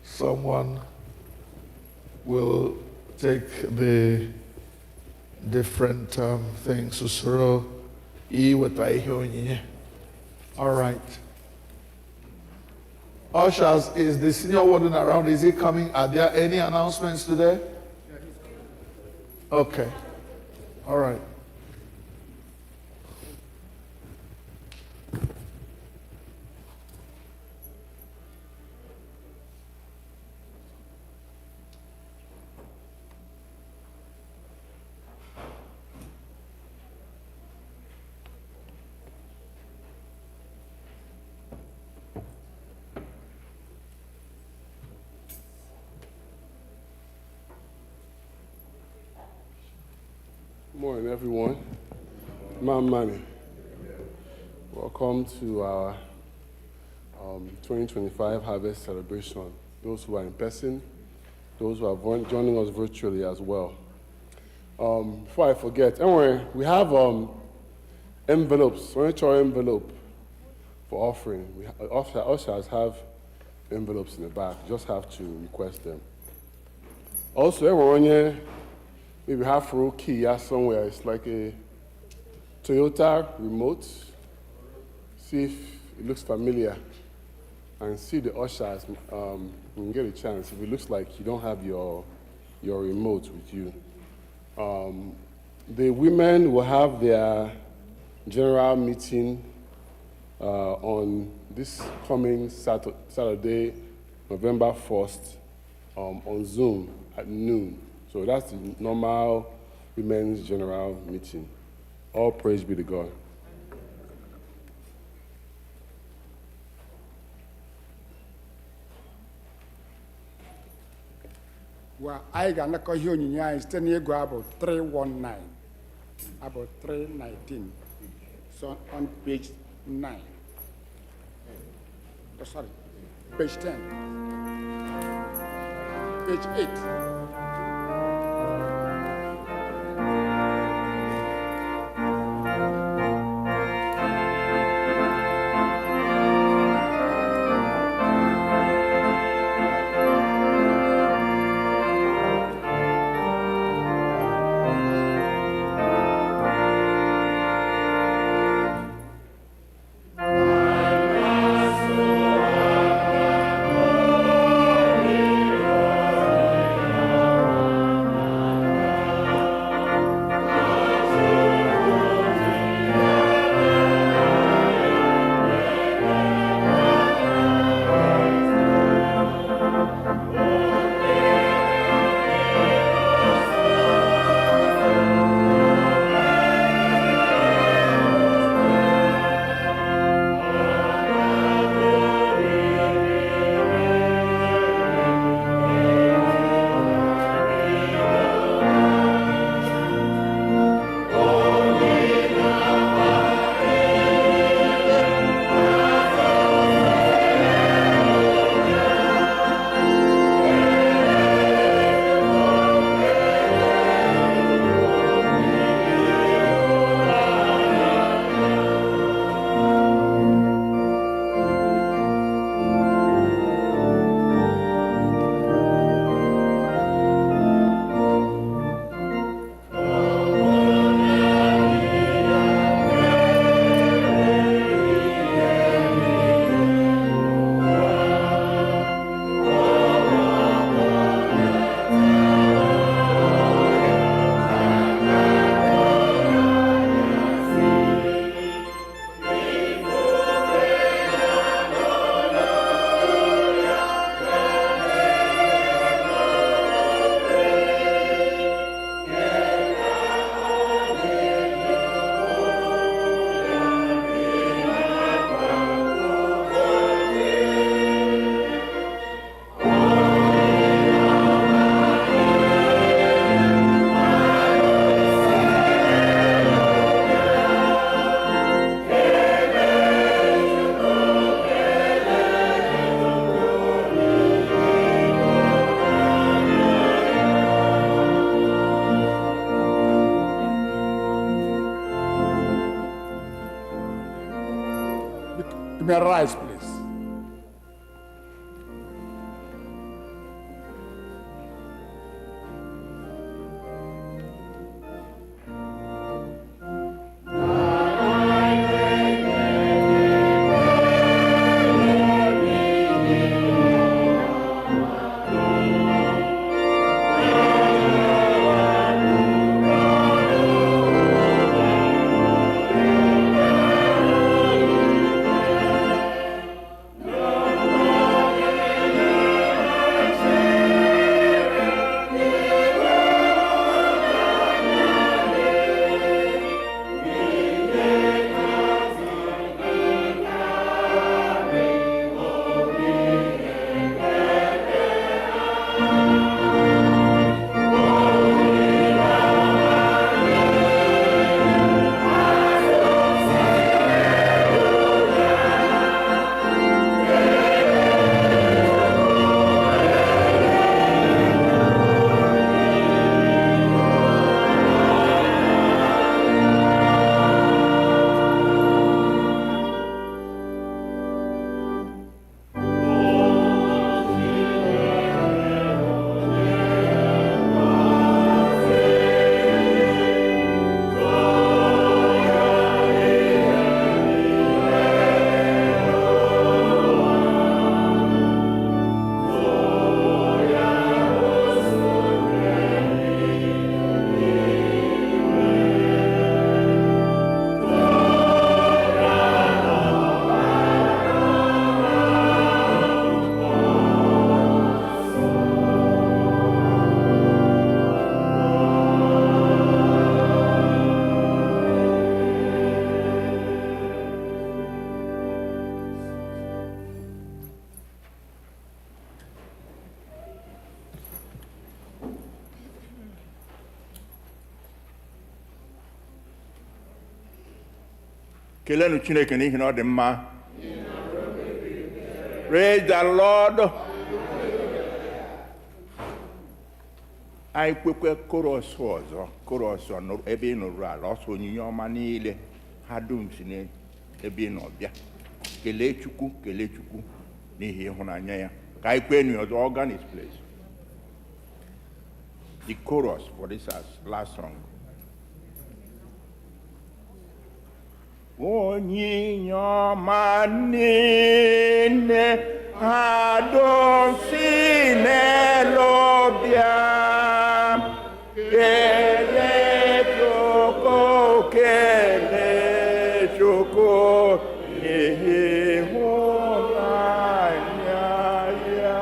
someone will take the different things. USORO Iweta ihe onyinye. All right. Ushers, is the senior warden around? Is he coming? Are there any announcements today? Okay. All right. Morning, everyone. Mani. Welcome to our 2025 harvest celebration. Those who are in person, those who are joining us virtually as well. Before I forget, anyway, we have envelopes, furniture envelope for offering. Ushers have envelopes in the back. You just have to request them. Also, everyone here, maybe have a key somewhere. It's like a Toyota remote. See if it looks familiar. And see the ushers when you get a chance. If it looks like you don't have your remote with you. The women will have their general meeting on this coming Saturday, November 1st, on Zoom at noon. So that's the normal women's general meeting. All praise be to God. Well, I got a call here in Stony about 319, about 319. So on page 9. Oh, sorry, page 10. Page 8. May I rise, please? Kelenu Chineke n'ihi na ọ dị mma. Praise the Lord. Anyị kwekwe Koros ọzọ, Koros ebe ị nọrụ ala, ọsọ onyinye ọma niile ha dum si n'ebe ị nọ bịa. Kelee Chukwu n'ihi ịhụnanya ya. Ka anyị kwe nụ ọzọ, organ is place. The chorus for this last song. Onyinye ọma niile ha dum si n'elu bịa. Kele Chukwu ịhụnanya ya.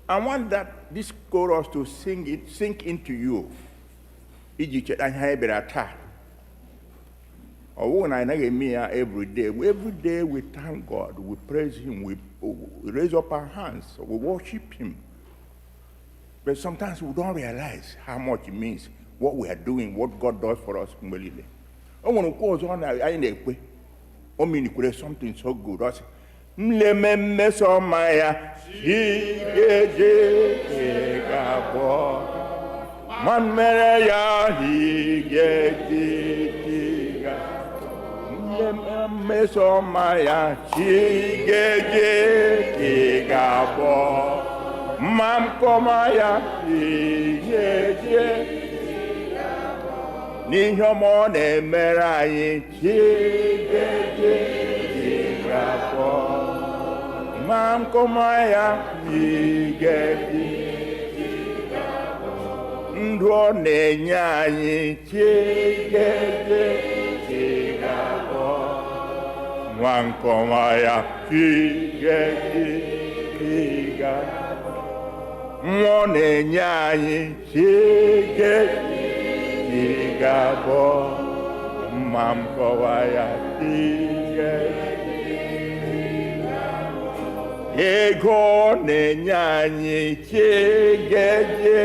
I want this chorus to sink into you. Iche ihe bịara taa. Ọwụ na anaghị eme ya every day. Every day we thank God, we praise Him, we raise up our hands, we worship Him. But sometimes we don't realize how much it means, what we are doing, what God does for us. I want to cause on I nekwe. O mean something so good. I say, Mleme somaya higeje gabo. Man mere ya higeje Mleme somaya higeje gabo. Mam komaya higeje Nihomo ne merai higeje gabo. Mam komaya higeje Ndo ne nyai higeje gabo. Mam komaya higeje gabo. Mwone nyai higeje gabo. Mam komaya higeje Ego ne nyai higeje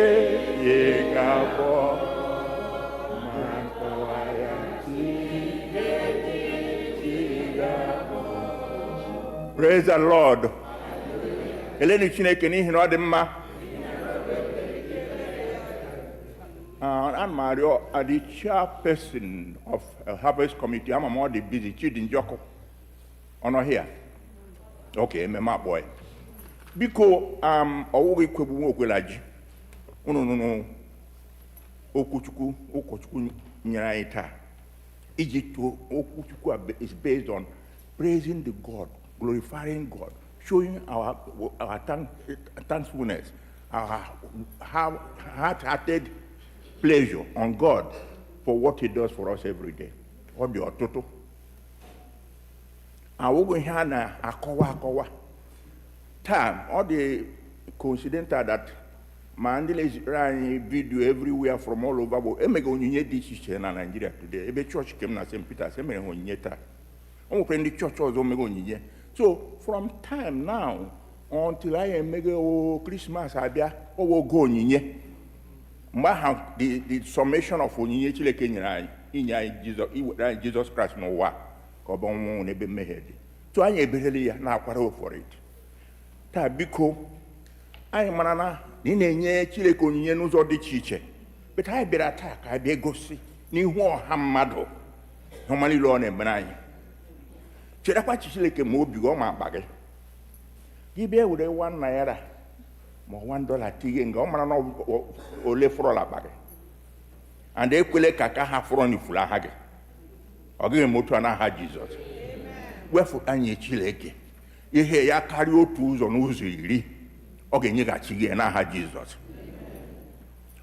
gabo. Mam komaya higeje gabo. Praise the Lord. Eleni Chineke n'ihi na ọ dị mma. I'm Mario, the chairperson of a Harvest Committee. I'm more the busy Chidin Joko. Oh, not here. Okay, my boy. Because Okwukwe Nke Ndi Ozi. Okwu Nyeraita. Okwu is based on praising the God, glorifying God, showing our thankfulness, our heart-hearted pleasure on God for what He does for us every day. All the ọtụtụ. Awụgo ihe a na-akọwa. Time, all the coincidental that ma ndị leziri anyị video everywhere from all over, but emega onyinye dị iche na Nigeria today. Ebe church kem na St. Peter's emere onyinye taa. O nwekwe ndị church ọzọ mega onyinye. So from time now until I emega Christmas abịa, owo go onyinye. The summation of onyinye Chineke nyere anyị Jesus Christ n'ụwa ka ọ bụ ọnwụ n'ebe mmehie dị. So anyị eberele ya na-akwara for it. Taa biko anyị mara na ị na-enye Chineke onyinye n'ụzọ dị iche iche. But anyị bịara taa ka anyị bịa gosi n'ihu ọha mmadụ ọma niile ọ na-emere anyị. Cherekwa Chineke ma obi gị ọ ma akpa gị. Gị bịa were $1 ma $1 tige nga ọ mara na ole fọrọ akpa gị. And ekwele ka ha fọrọ n'ifuru aha gị. Ọ gaghị eme otu a n'aha Jizọs. Wefu anyị Chineke ihe ya karịa otu ụzọ n'ụzọ iri ọ ga-enyeghachi gị n'aha Jizọs.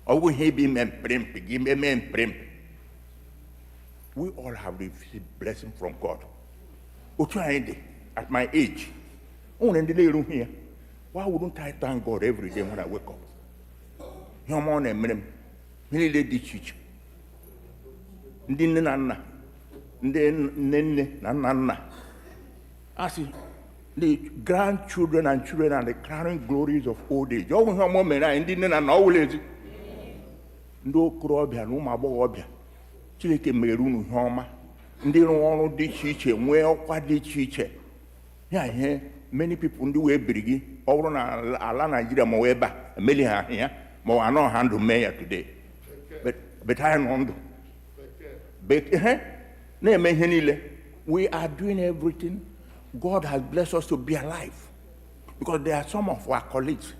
Ọ bụ ihe ebe ime mpịrịmpị gị eme mpịrịmpị. We all have received blessing from God. Otu anyị dị at my age. O nwere ndị na-eru ya. Why wouldn't I thank God every day when I wake up? Ihe ọma ọ na-emere m niile dị iche iche. Ndị nne na nna, ndị nne na nna. As the grandchildren and children are the crowning glories of old age. Ọ bụ ihe ọma mere anyị ndị nne na nna ọ wụlezi. Ndị okorobịa na ụmụ agbọghọbịa Chineke mere unu ihe ọma ndị rụrụ ọrụ dị iche iche nwee ọkwa dị iche iche ya ihe many people ndị wee biri gị ọ bụrụ na ala Nigeria ma wee ba emeli ha ya ma ọ anọ ha ndụ mee ya today but anyị nọ ndụ na-eme ihe niile. We are doing everything. God has blessed us to be alive because there are some of our colleagues,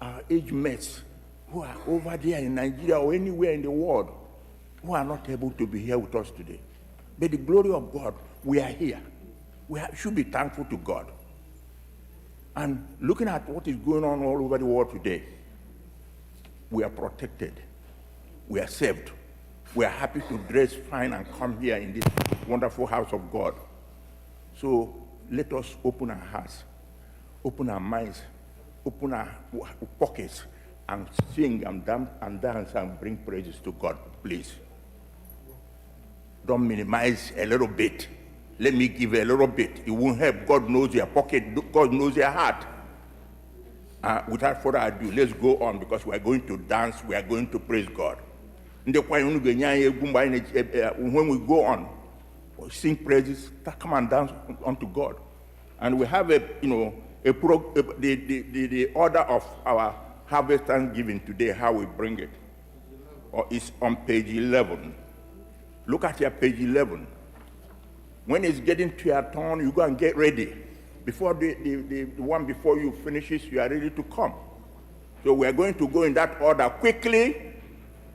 our age mates, who are over there in Nigeria or anywhere in the world who are not able to be here with us today. But the glory of God, we are here. Should be thankful to God. And looking at what is going on all over the world today, we are protected. We are saved. We are happy to dress fine and come here in this wonderful house of God. So let us open our hearts, open our minds, open our pockets, and sing and dance and bring praises to God, please. Don't minimize a little bit. Let me give a little bit. It won't help. God knows your pocket. God knows your heart. Without further ado, let's go on because we are going to dance. We are going to praise God. When we go on, we sing praises, come and dance unto God. And we have the order of our harvest thanksgiving today, how we bring it. Or it's on page 11. Look at your page 11. When it's getting to your turn, you go and get ready. Before the one before you finishes, you are ready to come. So we are going to go in that order quickly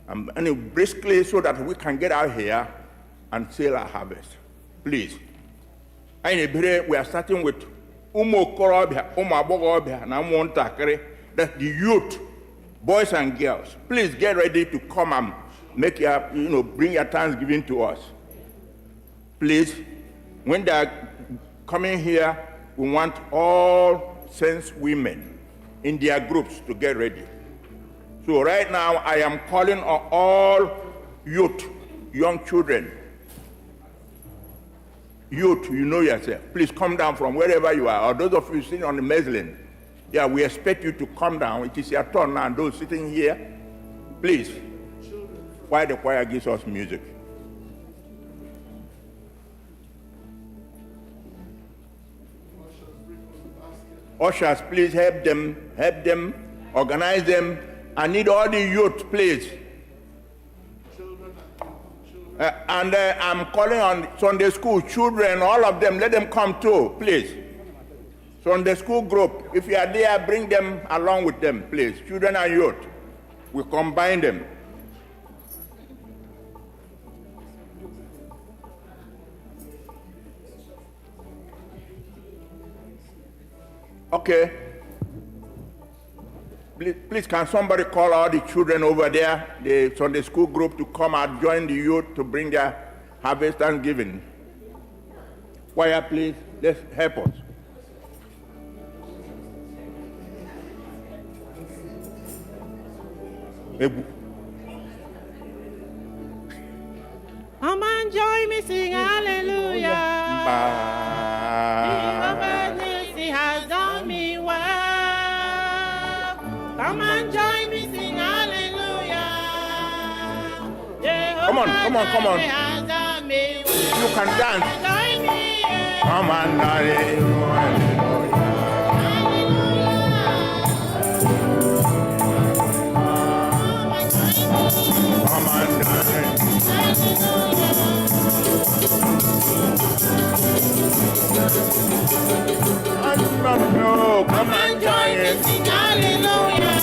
and briskly so that we can get out here and sell our harvest. Please. We are starting with Umo Korobia, Uma Bogobia, and Amontakere. That's the youth, boys and girls. Please get ready to come and make your, bring your thanksgiving to us. Please, when they are coming here, we want all saints women in their groups to get ready. So right now, I am calling on all youth, young children. Youth, you know yourself. Please come down from wherever you are, or those of you sitting on the mezzanine. Yeah, we expect you to come down. It is your turn now. Those sitting here, please, while the choir gives us music. Ushers, please help them, organize them. I need all the youth, please. And I'm calling on Sunday school children, all of them, let them come too, please. Sunday school group, if you are there, bring them along with them, please. Children and youth, we combine them. Okay. Please, can somebody call all the children over there, the Sunday school group, to come and join the youth to bring their harvest thanksgiving? Choir, please, let's help us. Come and join me, sing hallelujah. He has done me well. Come and join me, sing hallelujah. Come on. Has done me well. You can dance. Join me. Come on, hallelujah. Come on, dance. Come and join us. Sing hallelujah.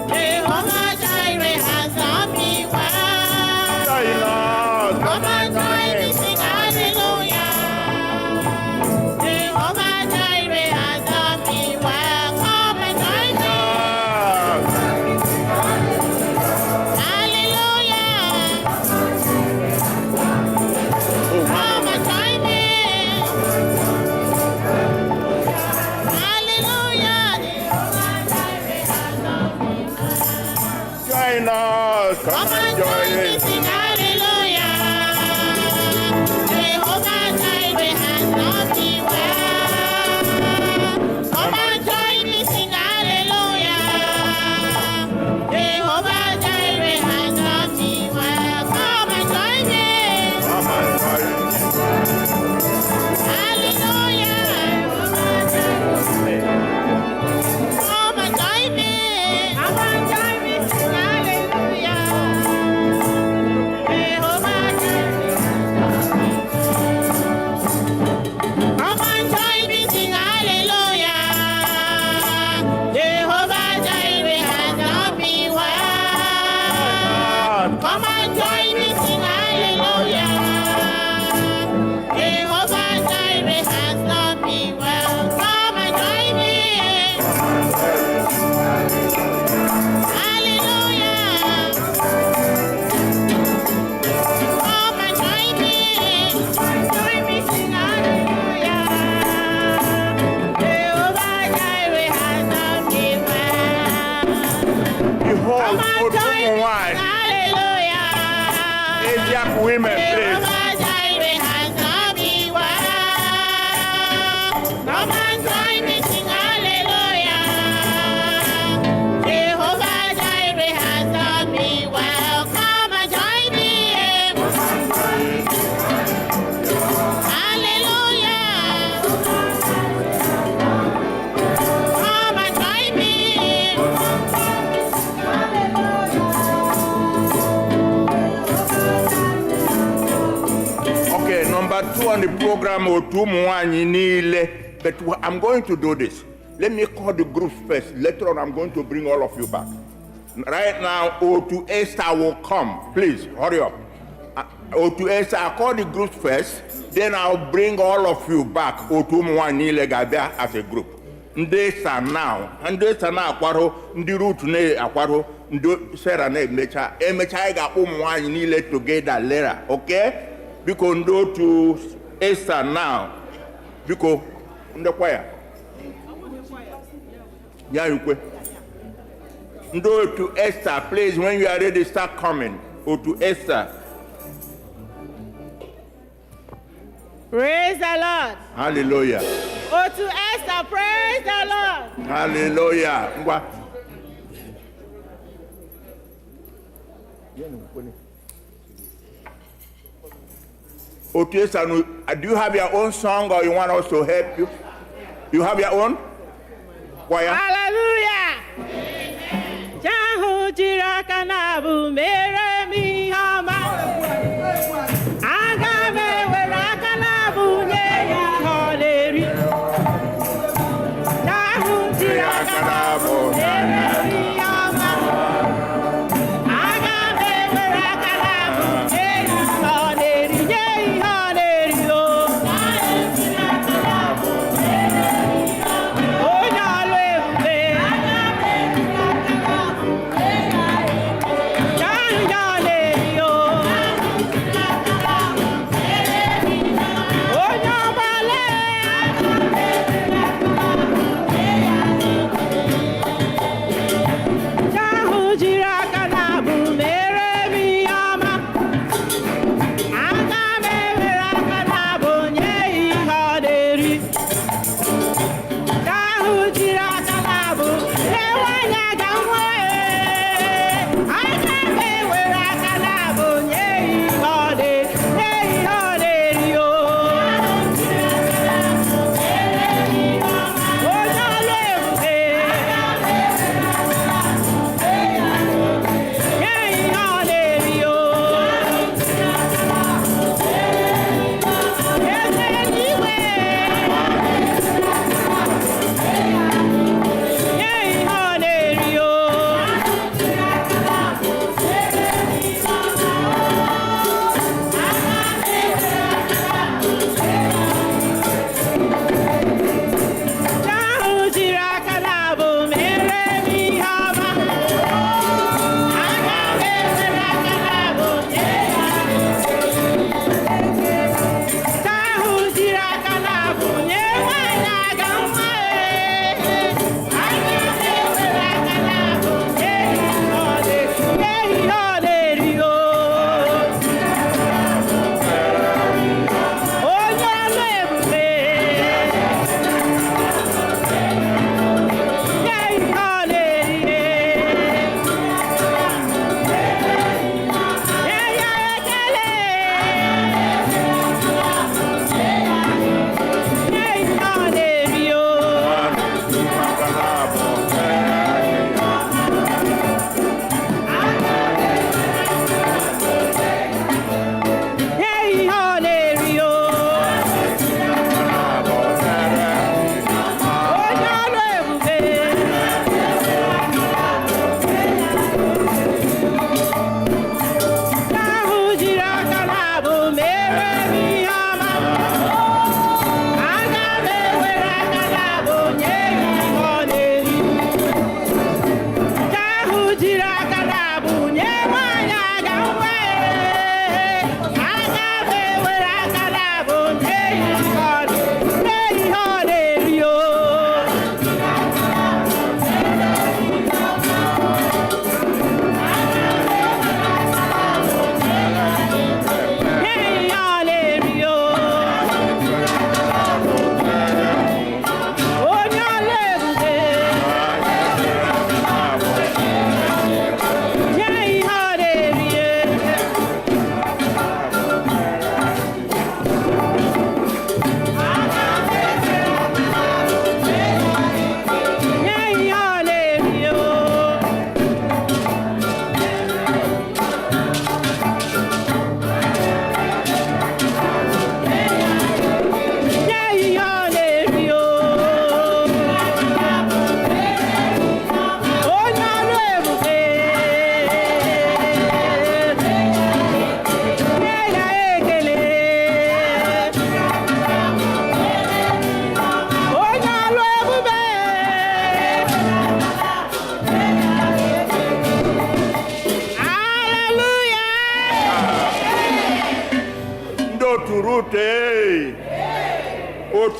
Jehovah Jireh has done me well. Come and join me, sing hallelujah. do on the program Otu Mwanyi Nile, but I'm going to do this. Let me call the groups first. Later on, I'm going to bring all of you back. Right now, Otu Esther will come. Please, hurry up. Otu Esther, I'll call the groups first, then I'll bring all of you back. Otu Mwanyi Nile Gabia as a group. Ndesa now. Ndesa now, Akwaro, Ndiru Tune, Akwaro, Ndo Sarah Mecha, Emecha ga Mwanyi Nile together later, okay? Because Ndo to Esther now. Because Ndo kwaya. Yeah, ukwe. Ndo to Esther, please, when you are ready, start coming. Or to Esther. Praise the Lord. Hallelujah. Oh, to Esther, praise the Lord. Hallelujah. Okay, so do you have your own song or you want us to help you? You have your own? Choir? Hallelujah. Jahu jirakanabu mere mi hama. Agame werakanabu nye holeri. Jahu jirakanabu mere mi hama. Agame werakanabu nye holeri. Nye holeri o.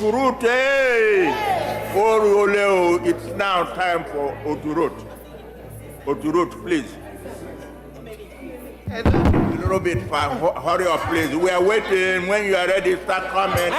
Oturut, hey! Oh, it's now time for Oturut. Oturut, please. A little bit fast. Hurry up, please. We are waiting. When you are ready, start coming.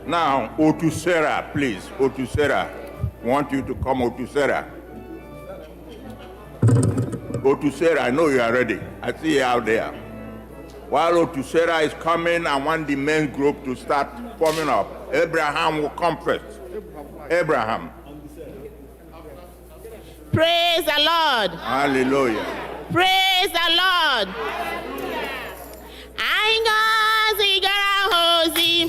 Now, Otu Sarah, please. Otu Sarah. Want you to come, Otu Sarah. Otu Sarah, I know you are ready. I see you out there. While Otu Sarah is coming, I want the main group to start forming up. Abraham will come first. Abraham. Praise the Lord. Hallelujah. Praise the Lord. Ngozi gara hozi.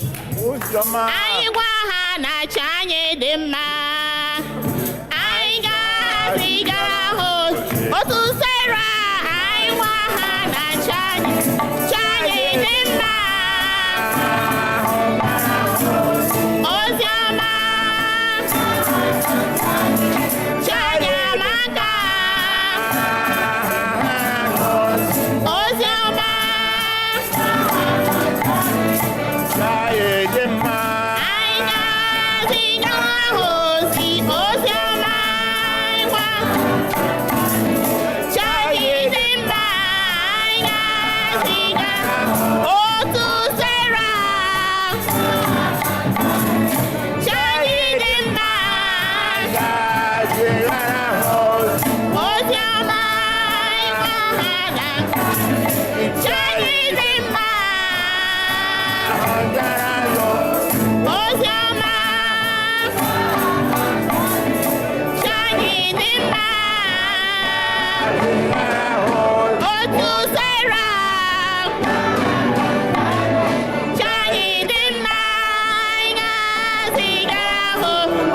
Anyị gwa ha na chi anyị dị mma. Ngozi gara hozi. Otu Sera anyị gwa ha na chi anyị dị mma. Ozi ọma. Chi anyị amaka. Ozi ọma.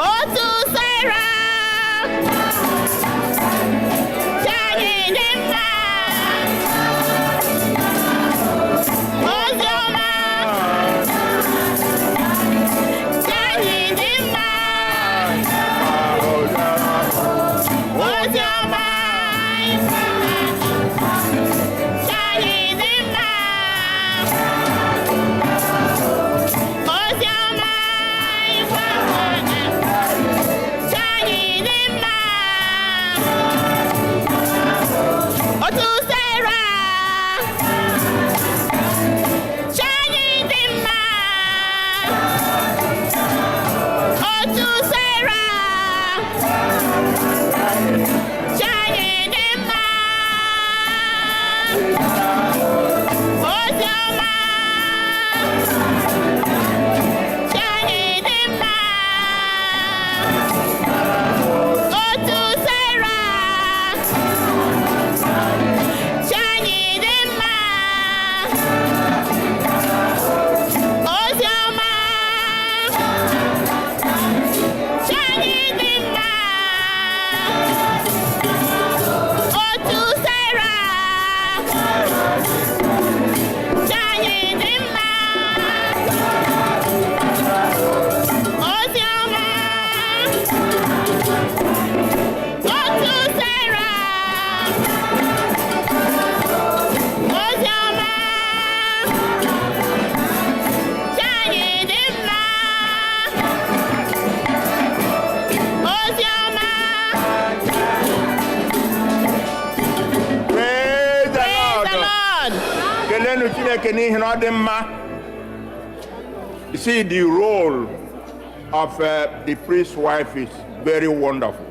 Otu Sarah. You see, the role of the priest's wife is very wonderful.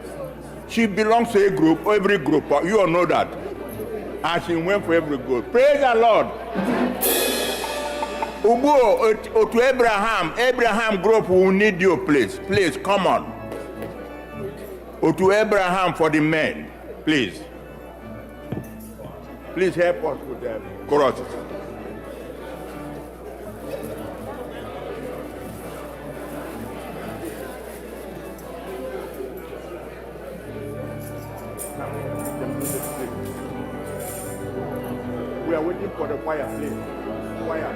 She belongs to a group, every group. You all know that. And she went for every group. Praise the Lord. Ubu to Abraham group will need you, please. Please, come on. To Abraham for the men, please. Please help us with the Koros. We are waiting for the choir, please. Choir.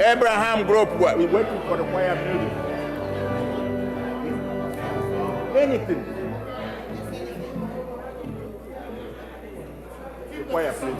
Abraham group, we're waiting for the choir music. Anything. The choir, please.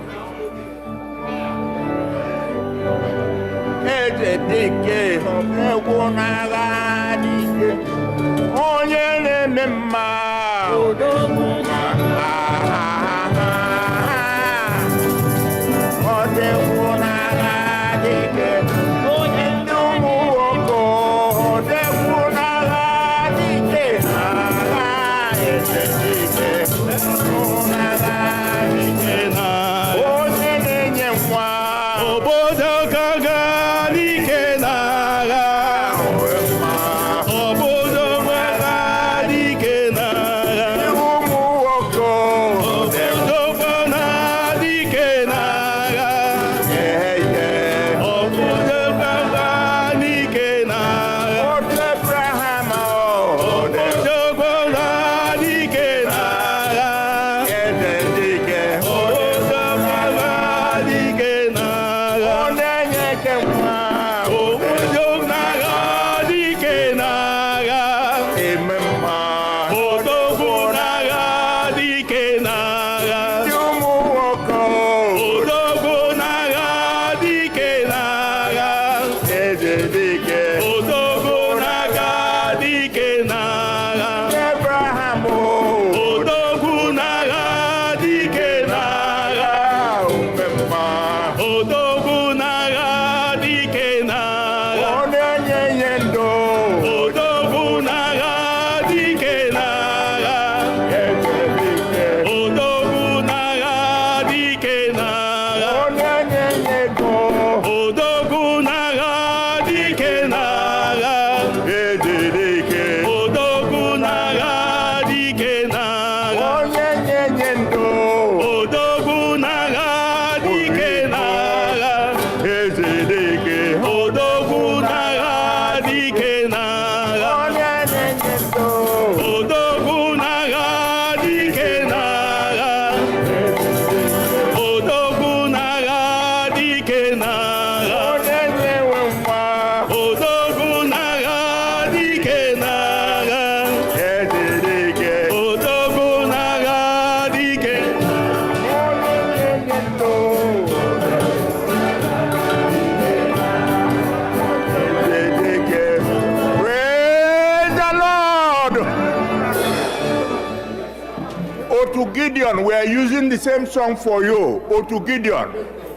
Gideon, we are using the same song for you. To Gideon.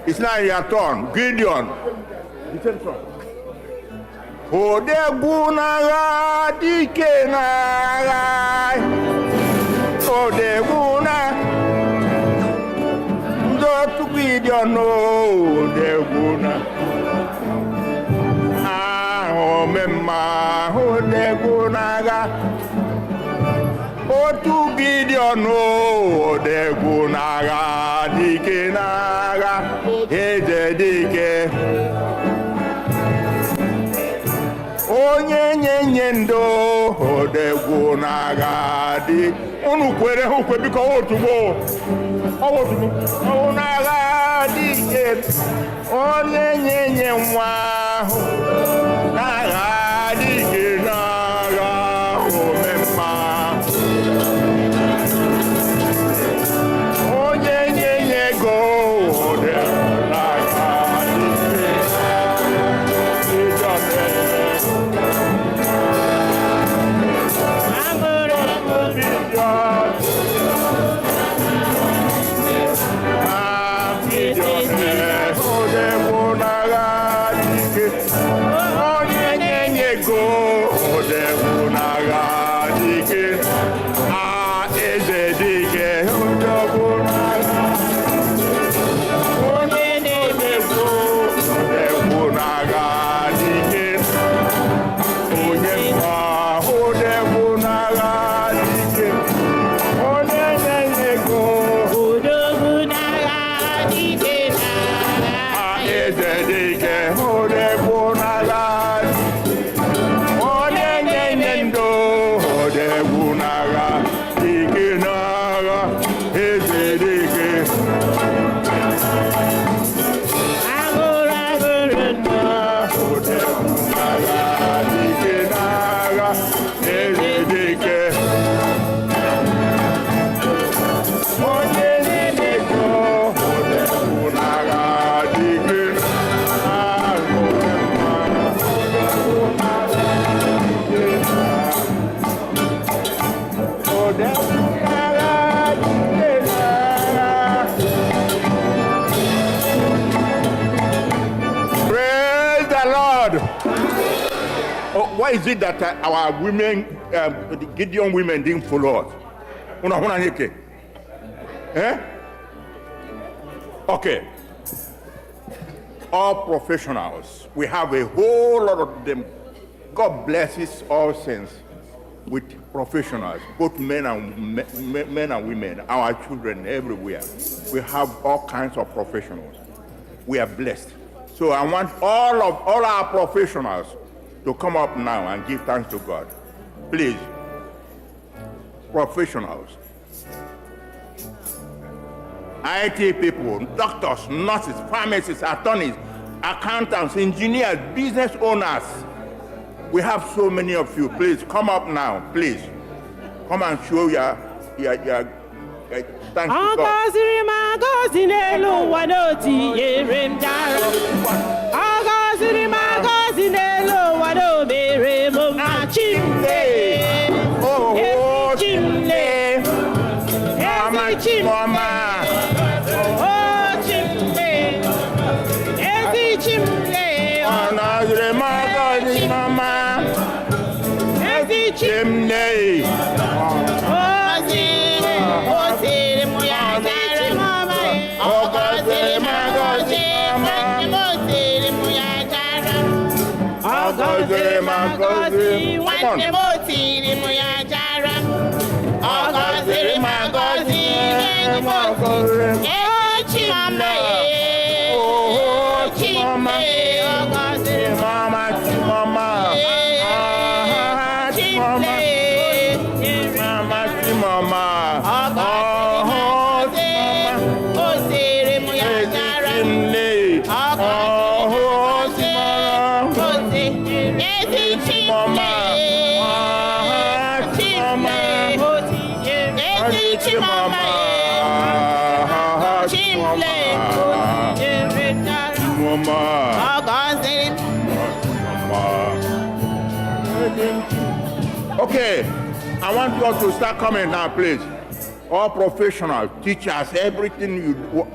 It's not your turn. Gideon. The same song. Odegunaga dikenaga. n'agha. Otu Gideon odegwu n'agha, dike n'agha, eze dike. Onye nye ndo odegwu n'agha dị. Unu kwere ukwe biko otubo. N'agha dike. Onye nye nwa ahụ n'agha dike n'agha omemma. Onye nye ego odegwu n'agha dike. Why is it that our women, the Gideon women, didn't follow us? Okay. All professionals, we have a whole lot of them. God blesses all saints with professionals, both men and women, our children everywhere. We have all kinds of professionals. We are blessed. So I want all our professionals to come up now and give thanks to God. Please. Professionals. IT people, doctors, nurses, pharmacists, attorneys, accountants, engineers, business owners. We have so many of you. Please come up now, please. Come and show your thanks to God. Okay, I want you all to start coming now, please. All professionals, teachers, everything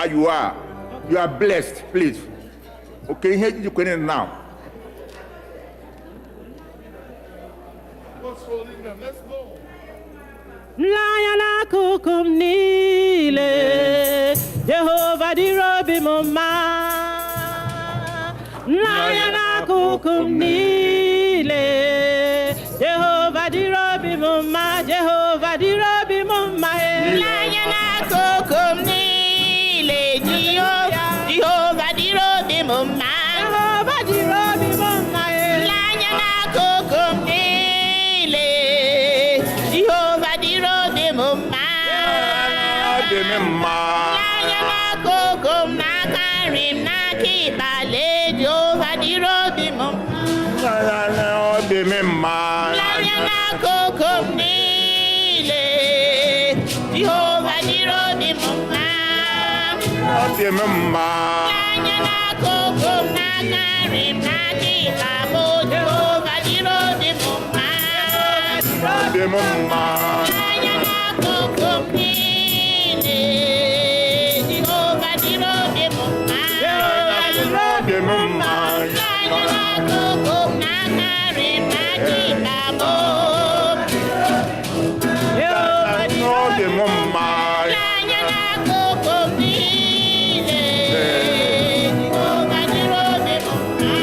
you are blessed, please. Okay, here you can now. Let's go. Lion kukum nile, Jehovah di robi mama. Lion kukum nile, Jehovah di dị m mma. N'anya n'aka ogo m n'aka nri m n'aka ịba lee Jehova dịrị obi m mma. Obi m mma. N'anya n'aka ogo m niile Jehova dịrị obi m mma. Obi m mma. N'anya n'aka ogo m n'aka nri m n'aka ịba m Jehova dịrị obi m mma. Obi m mma. N'anya n'aka ogo m niile Jehova dịrị obi m mma. Obi m mma. N'anya n'aka ogo m n'aka nri m n'aka ịba m Jehova dịrị Obi m mma. n'anya n'aka ogo m niile Jehova dịrị obi m mma.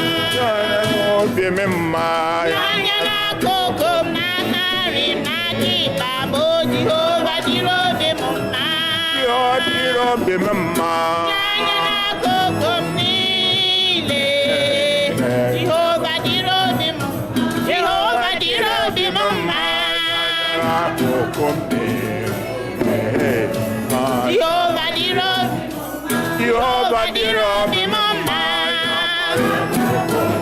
Obi m mma. N'anya n'aka ogo m n'aka nri m n'aka ịba m Jehova dịrị obi m mma. Obi m mma. N'anya n'aka ogo m niile Jehova dịrị obi m Jehova dịrị obi m mma. Akụkụ m dị. Jehova dịrị obi Jehova dịrị obi m mma.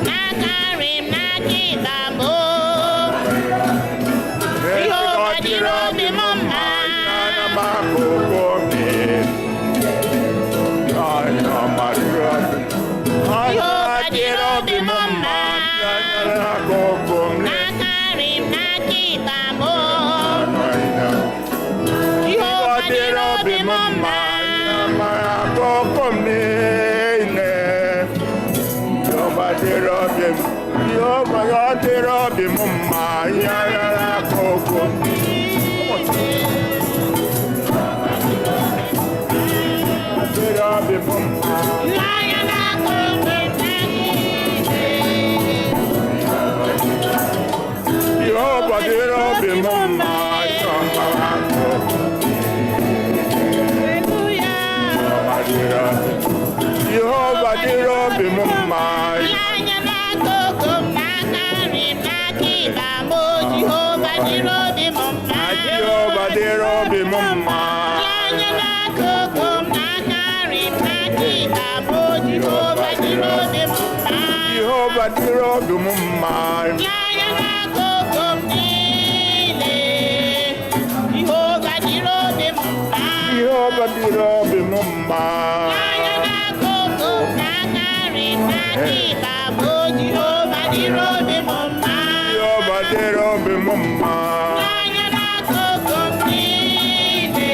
N'aka nri m n'aka ịba m Jehova dịrị obi m mma. Akụkụ m dị. Jehova dịrị obi m mma. Akụkụ m dị. N'aka nri m n'aka ịba m Jehova dịrị obi m mma. Akụkụ m niile. Jehova dịrị obi m. Jehova dịrị obi m mma. Akụkụ m dịrị obi m mma. N'anya n'aka ogo m niile Jehova dịrị obi m mma. Jehova dịrị obi m mma. N'anya n'aka ogo m n'aka nri m n'aka ịba m Jehova dịrị obi m mma. Jehova dịrị obi m mma. N'anya n'aka ogo m n'aka nri m n'aka ịba m Jehova dịrị obi m mma. Jehova dịrị obi m mma. N'anya n'aka ogo m niile Jehova dịrị obi m mma. Jehova dịrị obi m mma. N'anya n'aka ogo m n'aka nri m n'aka ịba m Jehova dịrị obi m mma. Jehova dịrị obi m mma. N'anya n'aka ogo m niile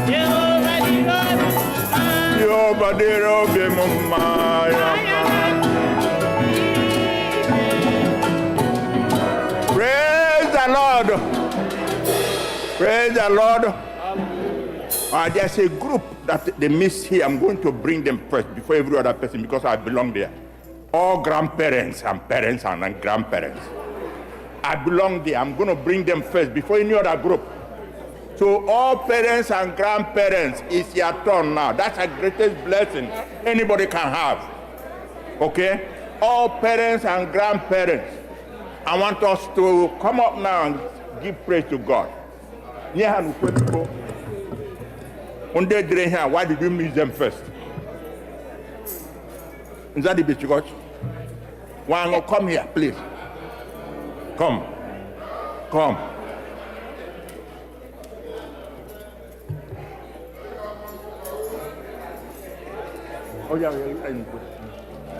Jehova dịrị obi m mma. Jehova dịrị obi m mma. Praise the Lord. Praise the Lord. There's a group that they miss here. I'm going to bring them first before every other person because I belong there. All grandparents and parents and grandparents. I belong there. I'm going to bring them first before any other group. So all parents and grandparents, it's your turn now. That's the greatest blessing anybody can have. Okay? All parents and grandparents, I want us to come up now and give praise to God. Why did you miss them first? Is that the church? Why come here, please? Come. Come.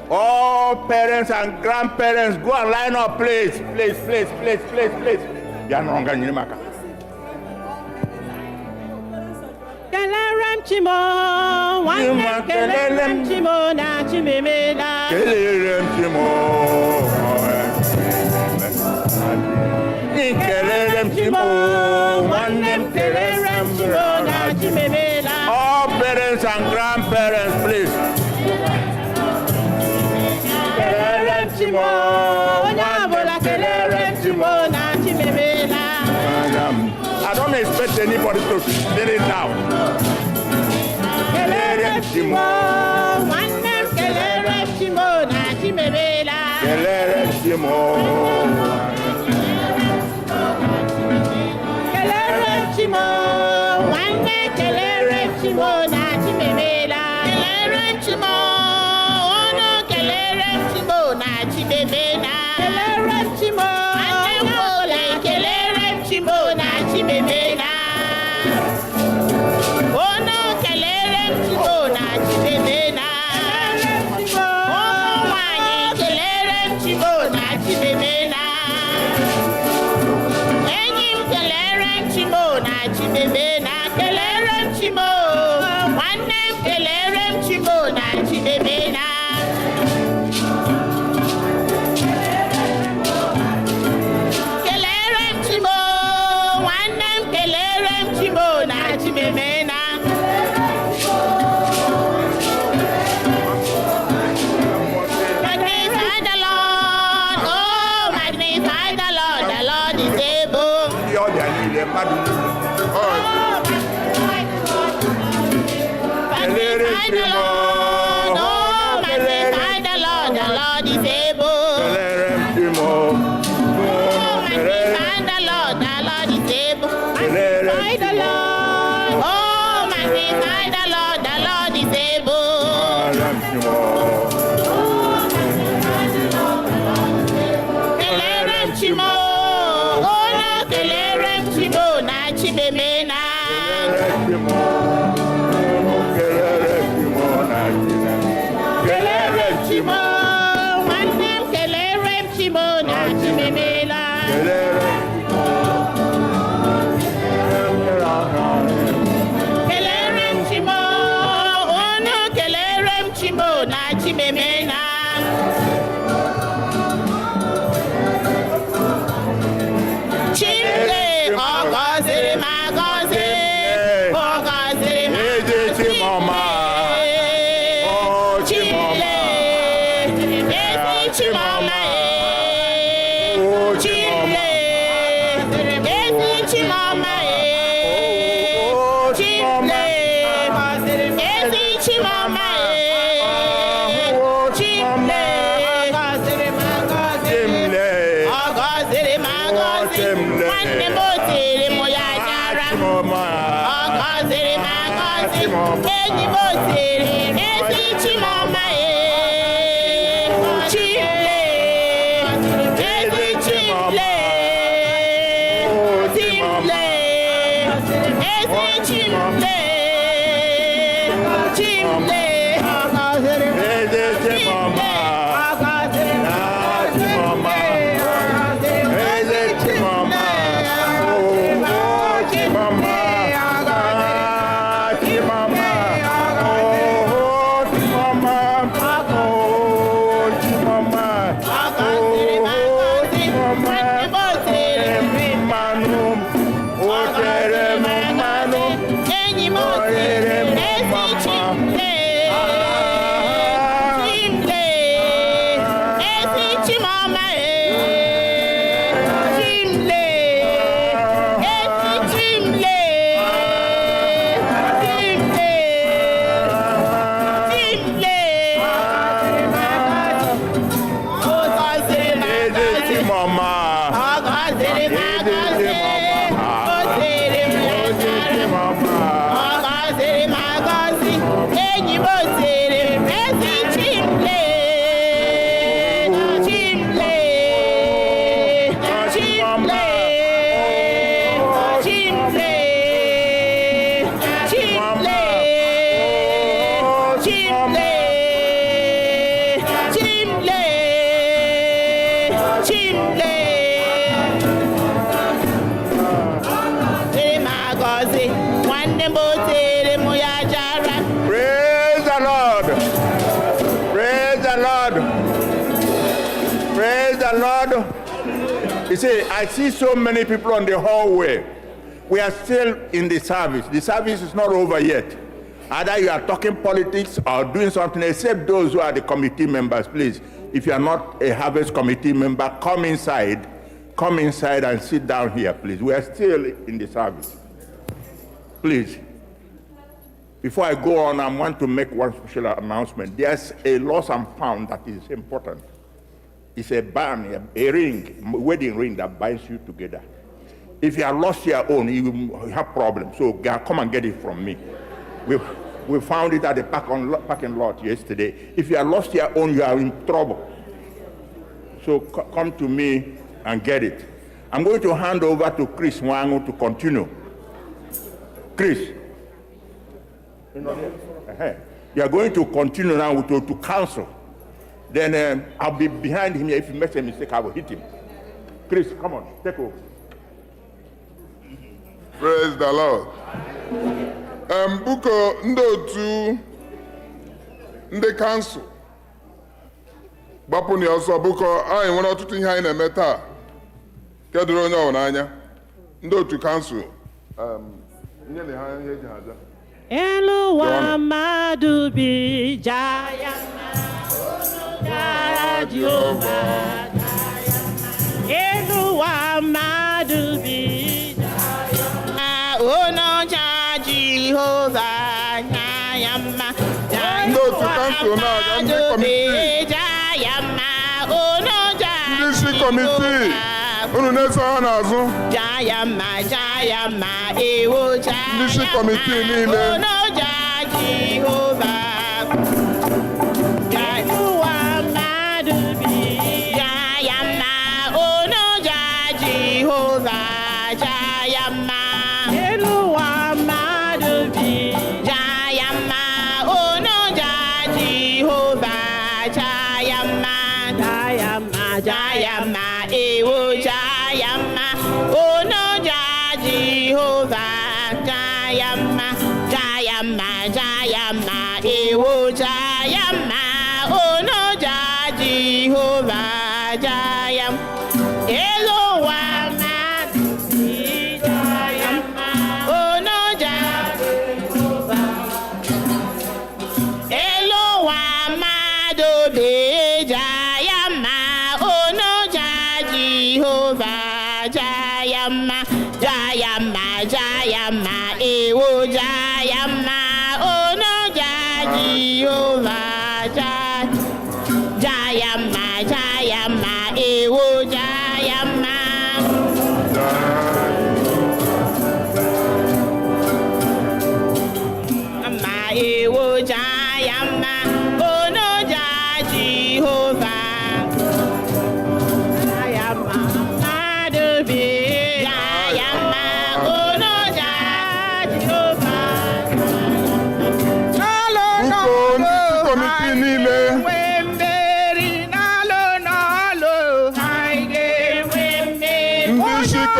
All parents and grandparents, go and line up, please. Please. Maka. Kelere m Chimo, nwanne m kelere m Chimo na Chimemela. Kelere m Chimo. Kelere m Chimo, nwanne m kelere m Chimo na Chimemela. All parents and grandparents, please. Kelere m Chimo, onye ọbụla kelere m Chimo na Chimemela. I don't expect anybody to sit it down. Kelere m Chimo, nwanne m kelere m Chimo na Chimemela. Kelere m Chimo. Kelere m Chimo, nwanne kelere chimo na chimemela. Kelere chimo, ono kelere chimo na chimemela. Kelere chimo, anemola kelere chimo na chimemela. Ono kelere chimo na chimemela. Ono wanyi kelere chimo na chimemela. Enyim kelere chimo na chimemela. Kelere chimo, nwannem kelere chimo na chimemela. Kelere chimo, nwannem kelere chimo na chimemela. Magnify the Lord, oh magnify the Lord is able. Ndị ọbịa niile mmadụ niile. Magnify the Lord, oh magnify the Lord is able. Kelere m chimo. Magnify the Lord is able. Magnify the Lord, oh magnify the Lord is able. Kelere m chimo. Kelere chimo, oh na kelere chimo na chimemena. Kelere chimo, nwannem kelere chimo na chimemela. Kelere chimo, oh na kelere chimo na chimemena. Chimle, ọ gọziri m agọzi, ọ gọziri m agọzi. Chimle, ezi Chimọma Chimle, ezi Chimọma Chimle, ezi Chimọma Chimle, ọ gọziri m agọzi. Nwanne m o tiri m ya jara, ọ gọziri m agọzi. Enyi m o tiri ezi Chimọma Chimle, ezi Chimle, Chimle, ezi Chimle, Chimle, ọ gọziri m Chimle, ọ gọziri m Praise the Lord. Praise the Lord. Praise the Lord. You see, I see so many people on the hallway. We are still in the service. The service is not over yet. Either you are talking politics or doing something, except those who are the committee members, please. If you are not a harvest committee member, come inside and sit down here, please. We are still in the service. Please. Before I go on, I want to make one special announcement. There's a lost and found that is important. It's a band, a ring, a wedding ring that binds you together. If you have lost your own, you have problems. So come and get it from me. We found it at the parking lot yesterday. If you are lost your own, you are in trouble. So come to me and get it. I'm going to hand over to Chris Wangu to continue. Chris, you are going to continue now to counsel. Then I'll be behind him. If he makes a mistake, I will hit him. Chris, come on, take over. Praise the Lord. Buko ndotu ndị kansụl gbapụ na ọsọ buko anyị nwere ọtụtụ ihe anyị na-eme taa kedụrụ onye ọ n'anya ndị otu kansụl nye na ha ihe eji haja Eluwa mmadụ bi jaya Jehova Eluwa mmadụ bi jaya Onoja Jehova Nyayama ndị otu kansụl na-aga ndị kọmitii ndị isi kọmitii unu na-eso ha n'azụ ndị isi kọmitii niile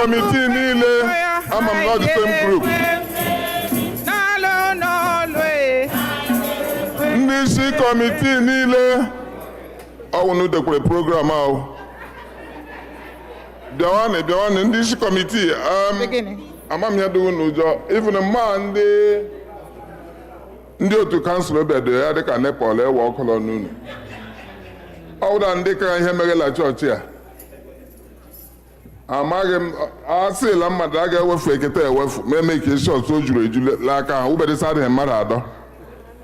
committee niile ama m not the same group ndị isi committee niile ọwụnụ dekwere program ahụ bịawanị ndị isi committee ama m ya dịwo n'ụjọ even mma ndị otu kansụl obedo ya dịka Nepal ewe ọkụlọ n'unu ọwụda ndị ka ihe meghela chọọchị a amaghị m asịla mmadụ a ga-ewefu ekete ewefu ma eme ka esi ọtụ o juru eju n'aka ha ubedịsa adịghị mmadụ adọ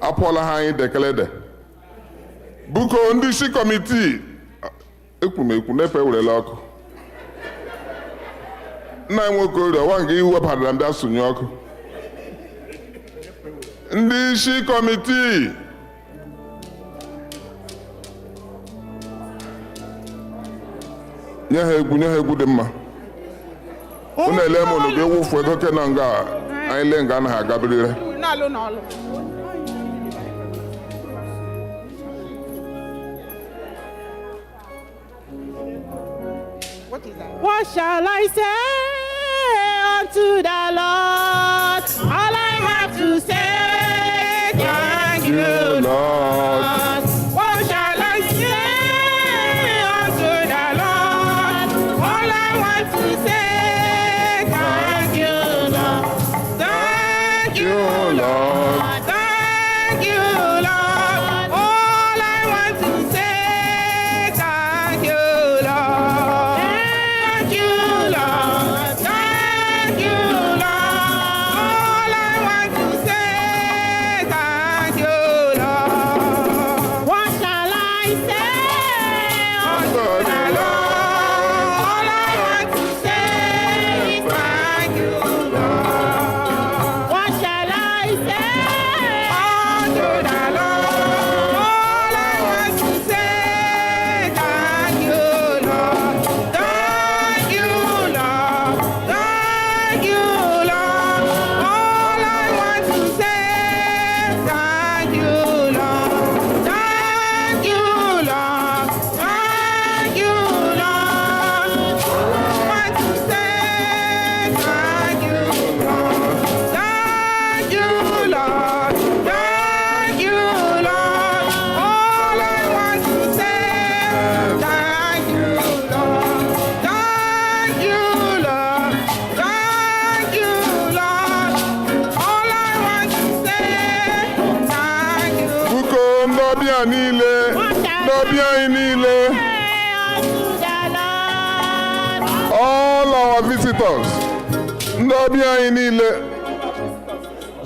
apụọla ha anyị dekelede buko ndị isi kọmitii ekwumekwu nepe werela ọkụ nna m nwoke ori ọwa nke iwu webadara mbịa sụnye ọkụ ndị isi kọmitii nye ha egwu dị mma unu ele m unu ga-ewufu ego ke na nga anyị lee nga anaghị agabirire What shall I say unto the Lord? All I have to say, thank you, Lord. What shall I say unto the Lord? All I want to say, thank you, Lord. Thank you, Lord. Thank you, Lord. All I want to say, thank you, Lord. Thank you, Lord. Thank you, a niile, ndị ọbịa anyị niile, all our visitors, ndị ọbịa anyị niile,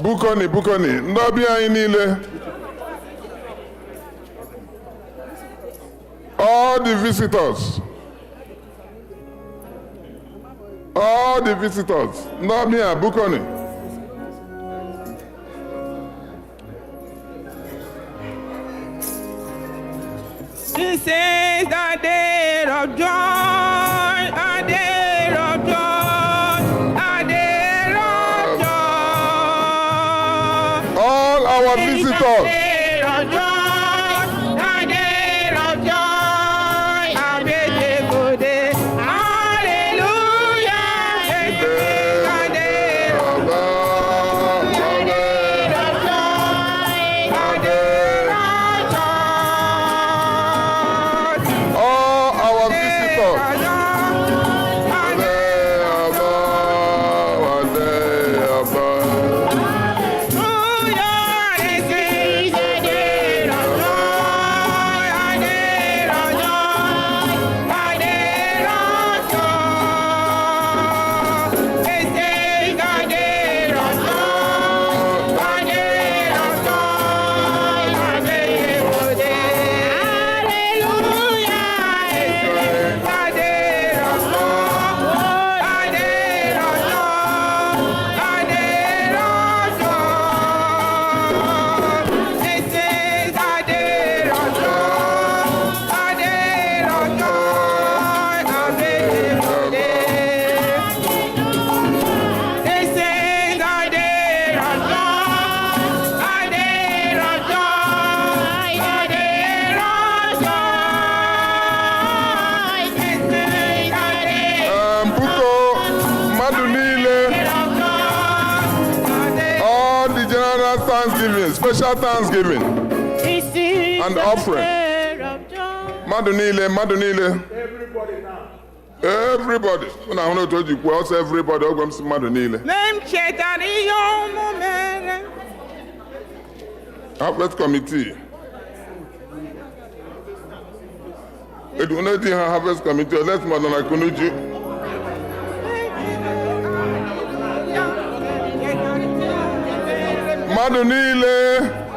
bukoni, ndị ọbịa anyị niile, all the visitors, ndị ọbịa bukoni. This is the day of joy, a day of joy, a day of joy. All our visitors, special thanksgiving and offering. Madu niile. Everybody. When I want to tell you, also everybody. I'm saying Madu niile. Harvest committee. It will not have harvest committee. Let's Madonna Kunuji. Madu niile.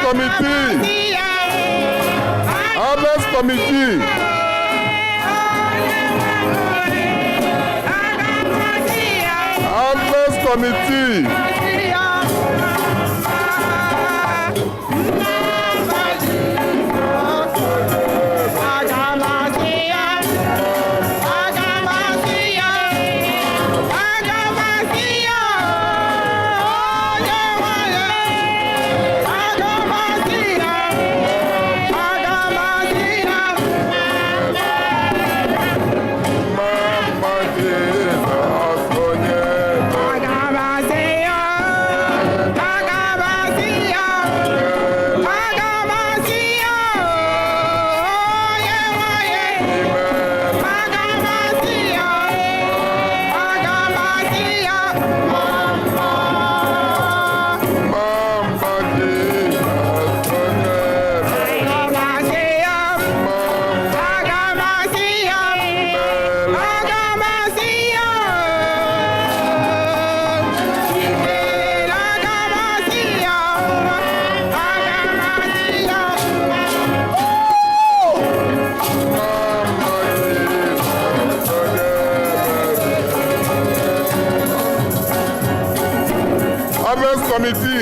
Committee. Harvest Committee. Harvest Committee.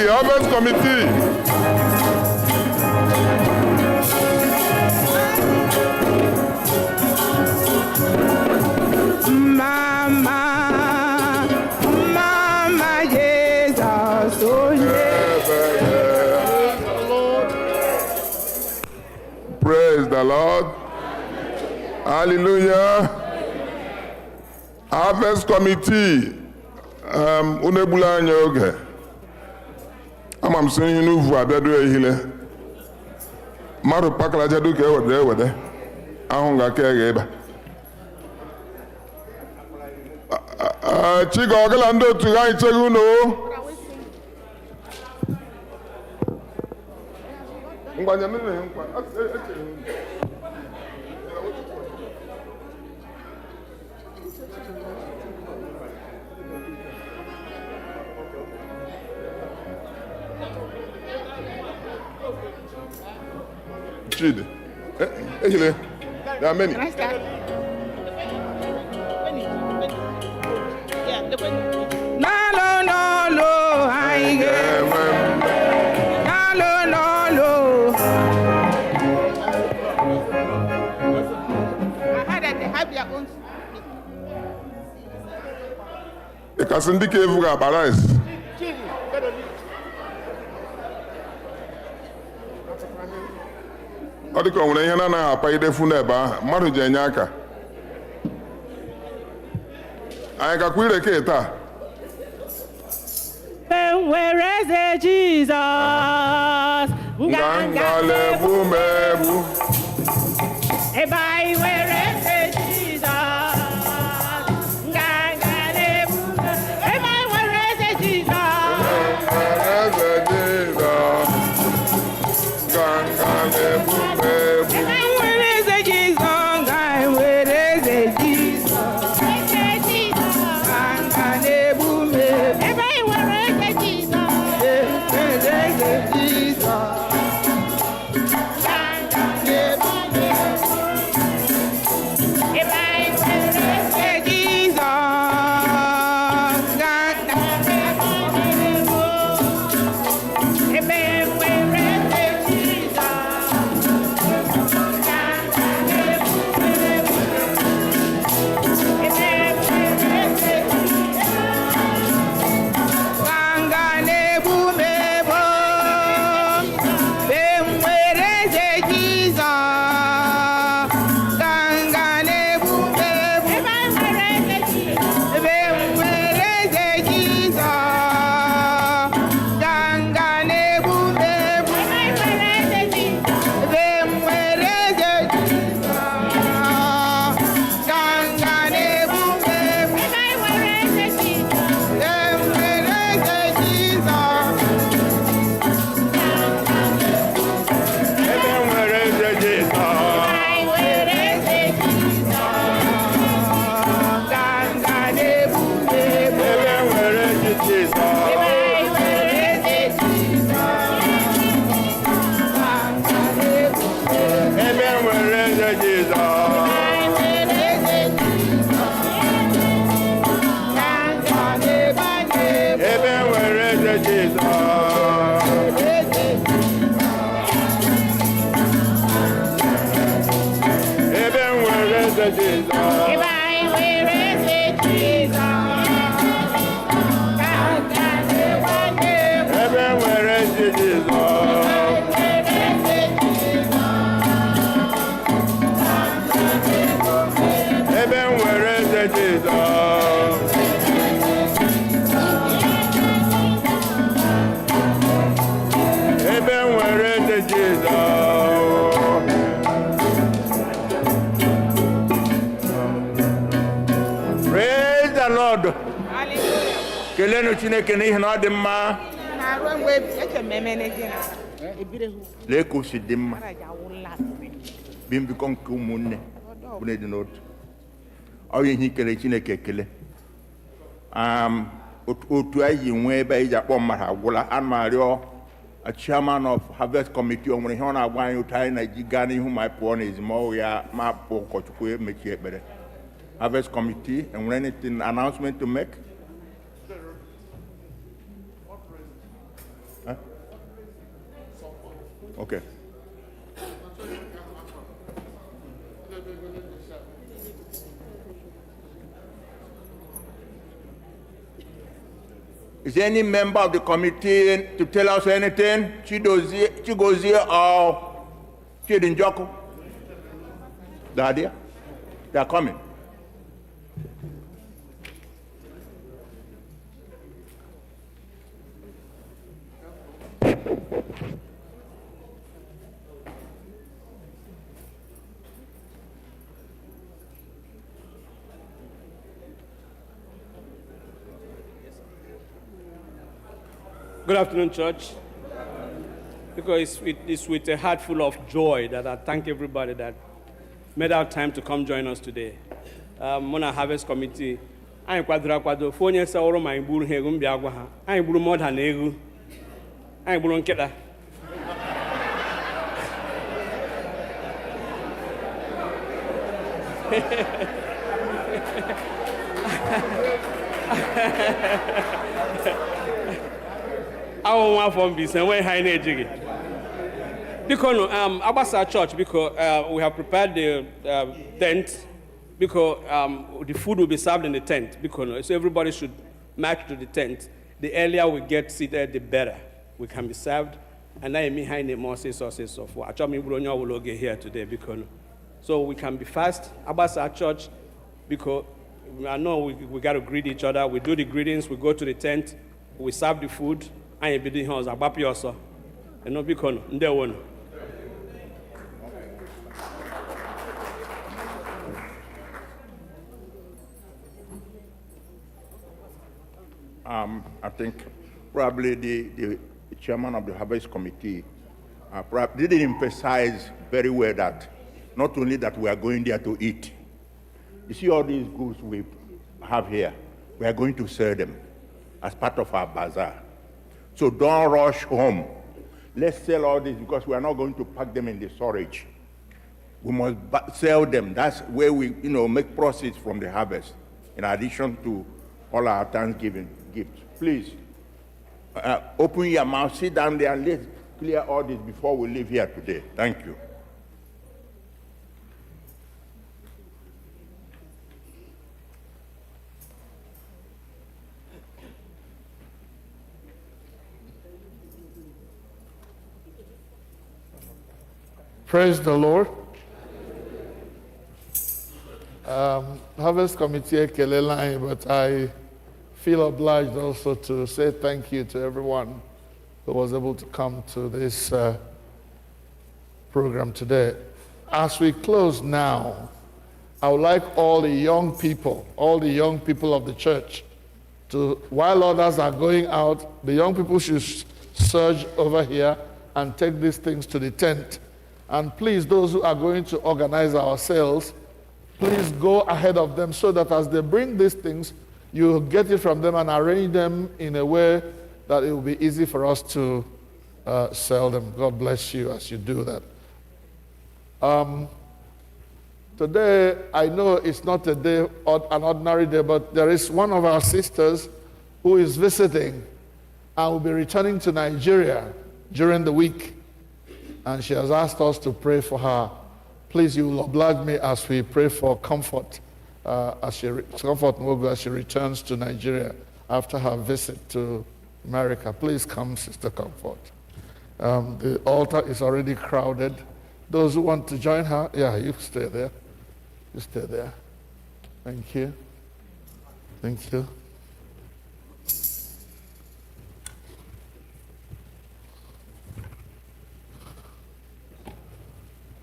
Harvest Committee. Mama, Jesus, oh yeah. Praise the Lord. Hallelujah. Harvest Committee. Unebula anya oge. Ama m sị ihe n'uvu abịado ehile. Mmadụ pakala jadu ka ewede. Ahụ nga-aka ebe. Chiga ọgala ndị otu ha icheghị unu. Ngwanya nne nkwa. Chidi. Ehile. There are many. Can I start? No, I get. No. I heard that they have their own. The Kasindike Evuga Barais. Ọ dịka o nwere ihe na-anaghị apa idefu n'ebe ahụ mmadụ ji enye aka anyị gakwa ireke taa Where is it, Jesus? nganga lebu mebu Ebai, where is it, Jesus? Nganga lebu mebu. Ebai, where is it, Jesus? nganga lebu mebu kelenu Chineke n'ihi na ọ dị mma. Na-arụ mgbe eche mmemme n'eji na ebire hụ. Lee ka o si dị mma. Mara ja wụla. Bi mbikọ nke ụmụnne bụ na dị n'otu. Ọ bụ ihe ikele Chineke ekele. Otu anyị nwee ebe anyị ji akpọ mmadụ agwụla, ana m arịọ chairman of Harvest Committee o nwere ihe ọ na-agwa anyị otu anyị na-eji gaa n'ihu ma pụọ n'ezimọhụ ya ma pụọ ụkọchukwu emechi ekpere. Harvest Committee, and anything announcement to make? Huh? Okay. Is there any member of the committee to tell us anything? Chigozie or Chidinjoko? Dadia? They are coming. Good afternoon, church. Because it's with a heart full of joy that I thank everybody that made our time to come join us today. Mona Harvest Committee, anyị kwadoro akwado fụ onye saworo ma anyị gburu ha ego mbịa agwa ha anyị gburu mọda na ego anyị gburu nkịta awụ nwa afọ mbise enweghị ha anyị na-ejighị biko agbasa church because we have prepared the tent because the food will be served in the tent because so everybody should march to the tent. The earlier we get seated, the better we can be served. And I mean, behind the more sources of what I here today because so we can be fast. Abasa church because I know we got to greet each other. We do the greetings. We go to the tent. We serve the food. I be doing house. Abapi also. And no because nde one. I think probably the chairman of the Harvest Committee probably didn't emphasize very well that not only that we are going there to eat. You see all these goods we have here, we are going to sell them as part of our bazaar. So don't rush home. Let's sell all this because we are not going to pack them in the storage. We must sell them. That's where we make proceeds from the harvest in addition to all our Thanksgiving gifts. Please, open your mouth, sit down there, and let's clear all this before we leave here today. Thank you. Praise the Lord. Harvest Committee ekelela, but I feel obliged also to say thank you to everyone who was able to come to this program today. As we close now, I would like all the young people of the church to, while others are going out, the young people should surge over here and take these things to the tent. And please, those who are going to organize our sales, please go ahead of them so that as they bring these things, you get it from them and arrange them in a way that it will be easy for us to sell them. God bless you as you do that. Today, I know it's not a day, an ordinary day, but there is one of our sisters who is visiting and will be returning to Nigeria during the week. And she has asked us to pray for her. Please, you will oblige me as we pray for comfort, as she returns to Nigeria after her visit to America. Please come, Sister Comfort. The altar is already crowded. Those who want to join her, yeah, you stay there. You stay there. Thank you. Thank you.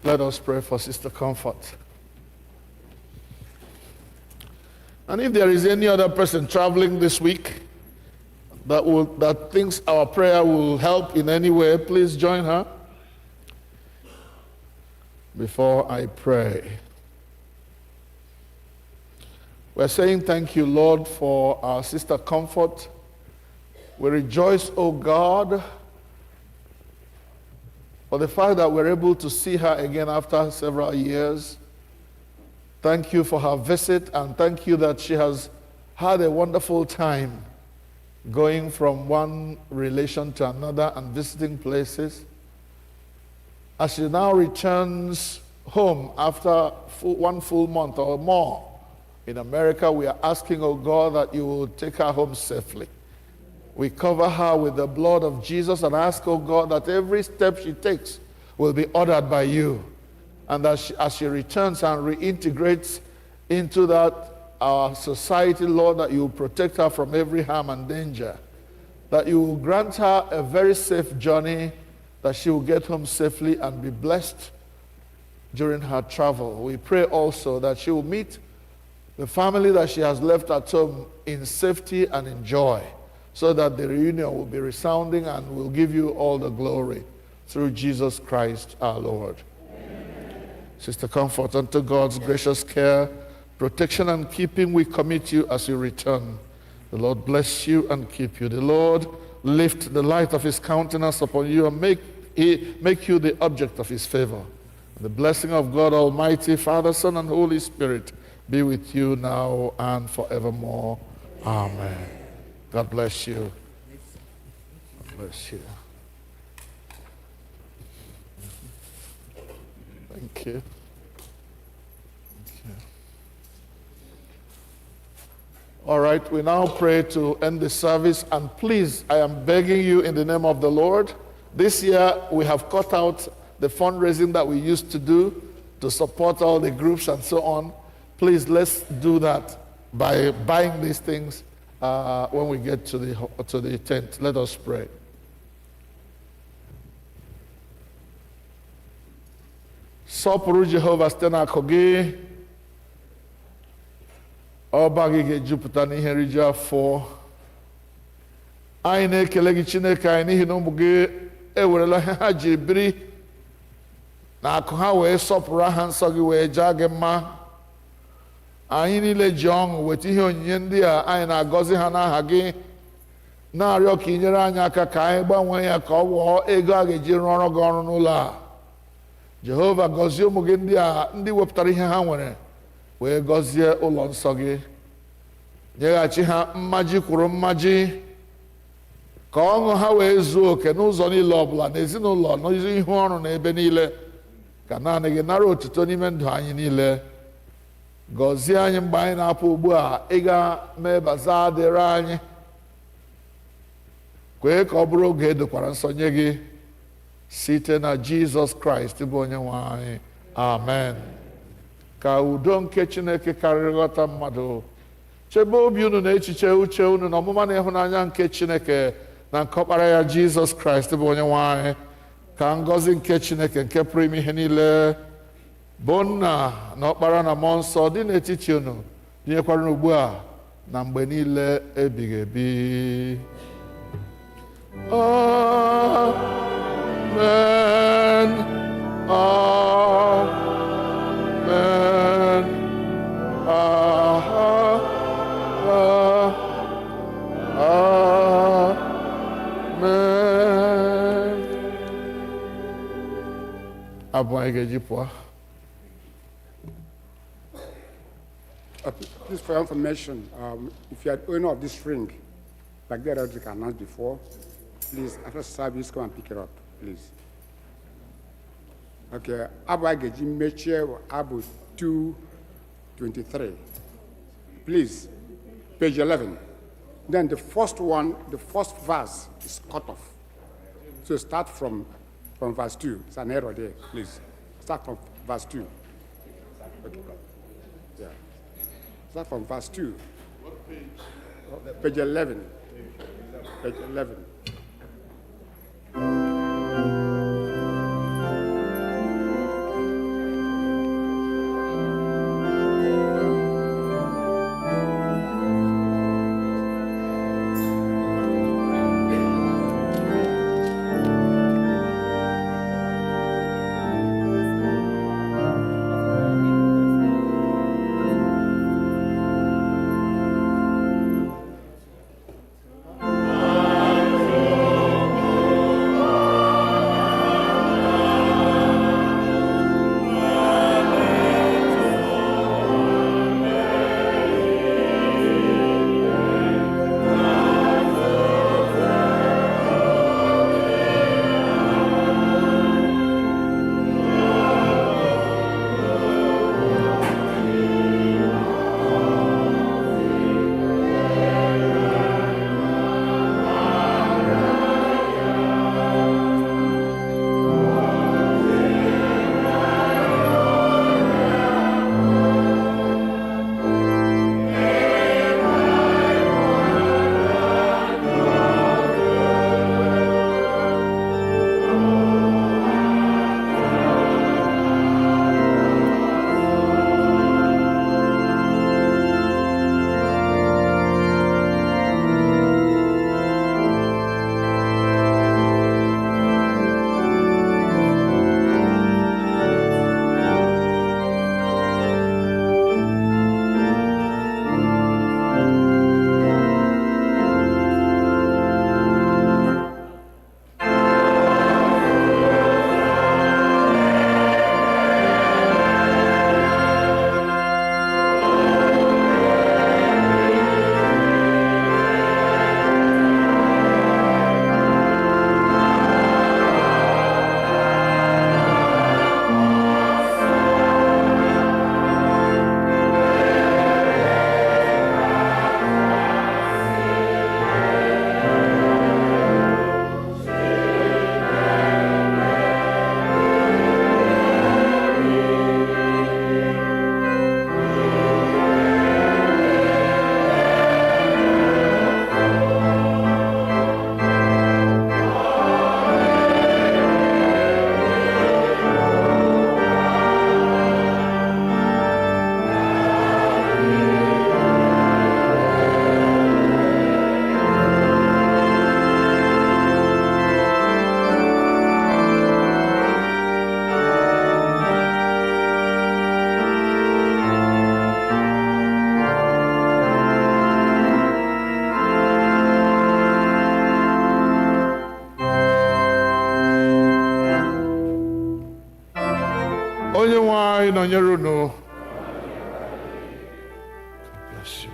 Let us pray for Sister Comfort. And if there is any other person traveling this week, that thinks our prayer will help in any way, please join her before I pray. We're saying thank you, Lord, for our sister Comfort. We rejoice, O God, for the fact that we're able to see her again after several years. Thank you for her visit, and thank you that she has had a wonderful time going from one relation to another and visiting places. As she now returns home after one full month or more in America, we are asking, oh God, that you will take her home safely. We cover her with the blood of Jesus and ask, oh God, that every step she takes will be ordered by you. And that as she returns and reintegrates into our society, Lord, that you will protect her from every harm and danger. That you will grant her a very safe journey, that she will get home safely and be blessed during her travel. We pray also that she will meet the family that she has left at home in safety and in joy, so that the reunion will be resounding and will give you all the glory through Jesus Christ our Lord. Amen. Sister Comfort, unto God's gracious care, protection and keeping we commit you as you return. The Lord bless you and keep you. The Lord lift the light of his countenance upon you and make you the object of his favor. The blessing of God Almighty, Father, Son, and Holy Spirit be with you now and forevermore. Amen. God bless you. God bless you. Thank you. All right, we now pray to end the service. And please, I am begging you in the name of the Lord, this year we have cut out the fundraising that we used to do to support all the groups and so on. Please, let's do that by buying these things when we get to the tent. Let us pray. Sọpụrụ Jehova site n'akụ gị, ọba gị ga-ejupụta n'ihe nriju afọ. Anyị na-ekele gị Chineke anyị n'ihi na ụmụ gị ewerela ihe ha jiri biri na akụ ha wee sọpụrụ aha nsọ gị wee jaa gị mma. Anyị niile ji ọṅụ weta ihe onyinye ndị a anyị na-agọzi ha n'aha gị, na-arịọ ka ị nyere anyị aka ka anyị gbanwee ya ka ọ ghọọ ego a ga-eji rụọ ọrụ gị ọrụ n'ụlọ a. Jehova, gọzie ụmụ gị ndị wepụtara ihe ha nwere wee gọzie ụlọ nsọ gị. Nyeghachi ha mmaji kwuru mmaji, ka ọṅụ ha wee zuo oke n'ụzọ niile ọbụla, n'ezinụlọ, n'ihu ọrụ na ebe niile, ka naanị gị nara otuto n'ime ndụ anyị niile. Gọzie anyị mgbe anyị na-apụ ugbu a ịga mee baza dịrị anyị. Kwee ka ọ bụrụ oge edokwara nsọ nye gị site na Jizọs Kraịst bụ onye nwe anyị. Amen. Ka udo nke Chineke karịrị nghọta mmadụ chebe obi unu na echiche uche unu na ọmụma na ịhụnanya nke Chineke na nke ọkpara ya Jizọs Kraịst bụ onye nwe anyị. Ka ngọzi nke Chineke nke pụrụ ime ihe niile bụ Nna na Ọkpara na Mmụọ Nsọ dị n'etiti unu, dịnyekwara ugbu a na mgbe niile ebighị ebi. Amen. Amen. Amen. Abụ anyị ga-eji pụọ. Please, for your information, if you are the owner of this ring, like the other announced before, please, after service, come and pick it up, please. Okay, Abu Ageji Meche Abu 223. Please, page 11. Then the first one, the first verse is cut off. So start from verse 2. It's an error there, please. Start from verse 2. Okay. Yeah. Start from verse 2. What page? Page 11. Page 11. nọnyere unu. Bless you.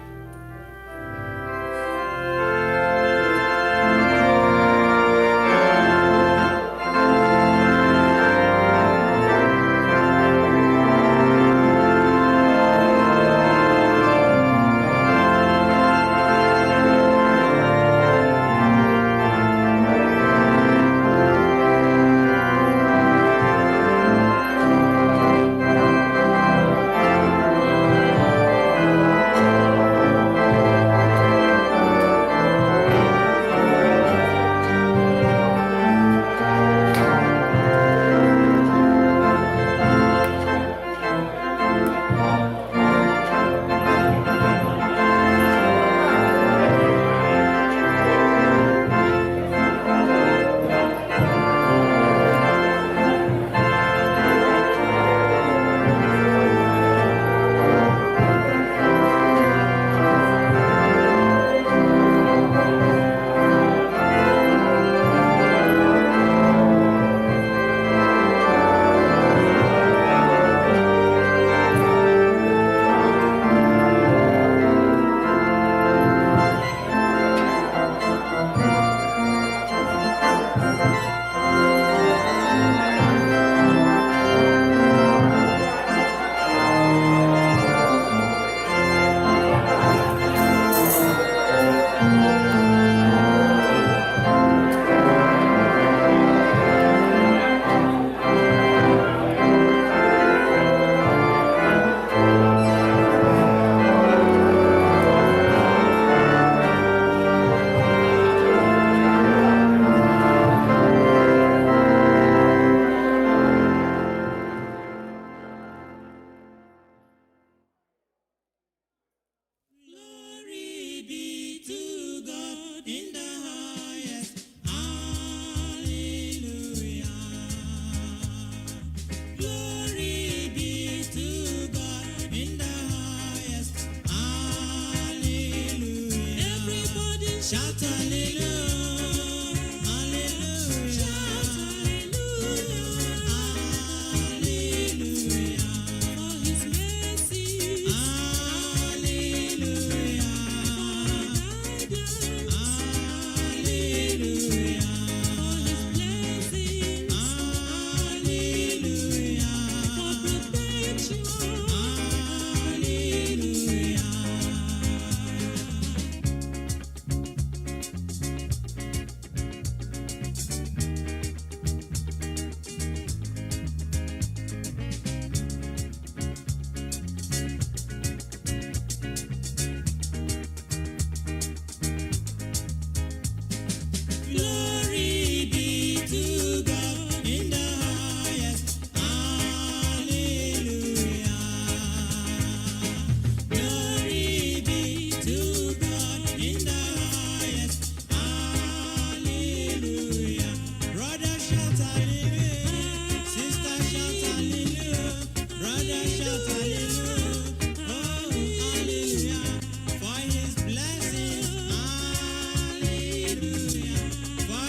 For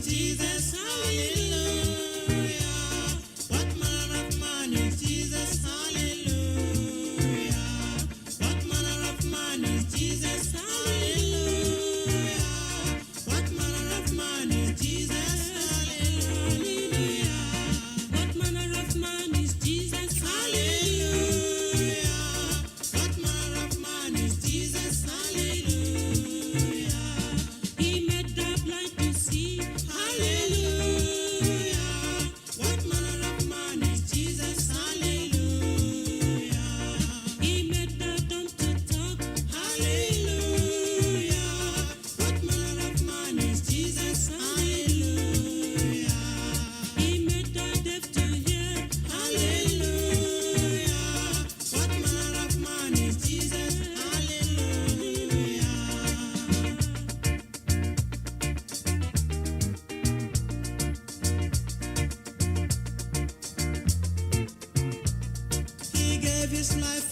Jesus? Hallelujah. What manner of man is Jesus? Hallelujah. What manner of man is Jesus? Hallelujah. What manner of man is Jesus? Hallelujah. What manner of man is Jesus? Hallelujah. What manner of man is Jesus? Hallelujah. He made the blind to see. Hallelujah. What manner of man is Jesus? Hallelujah. He made the dumb to talk. Hallelujah. What manner of man is Jesus? Hallelujah. He made the deaf to hear. Hallelujah. What manner of man is Jesus? Hallelujah. He gave his life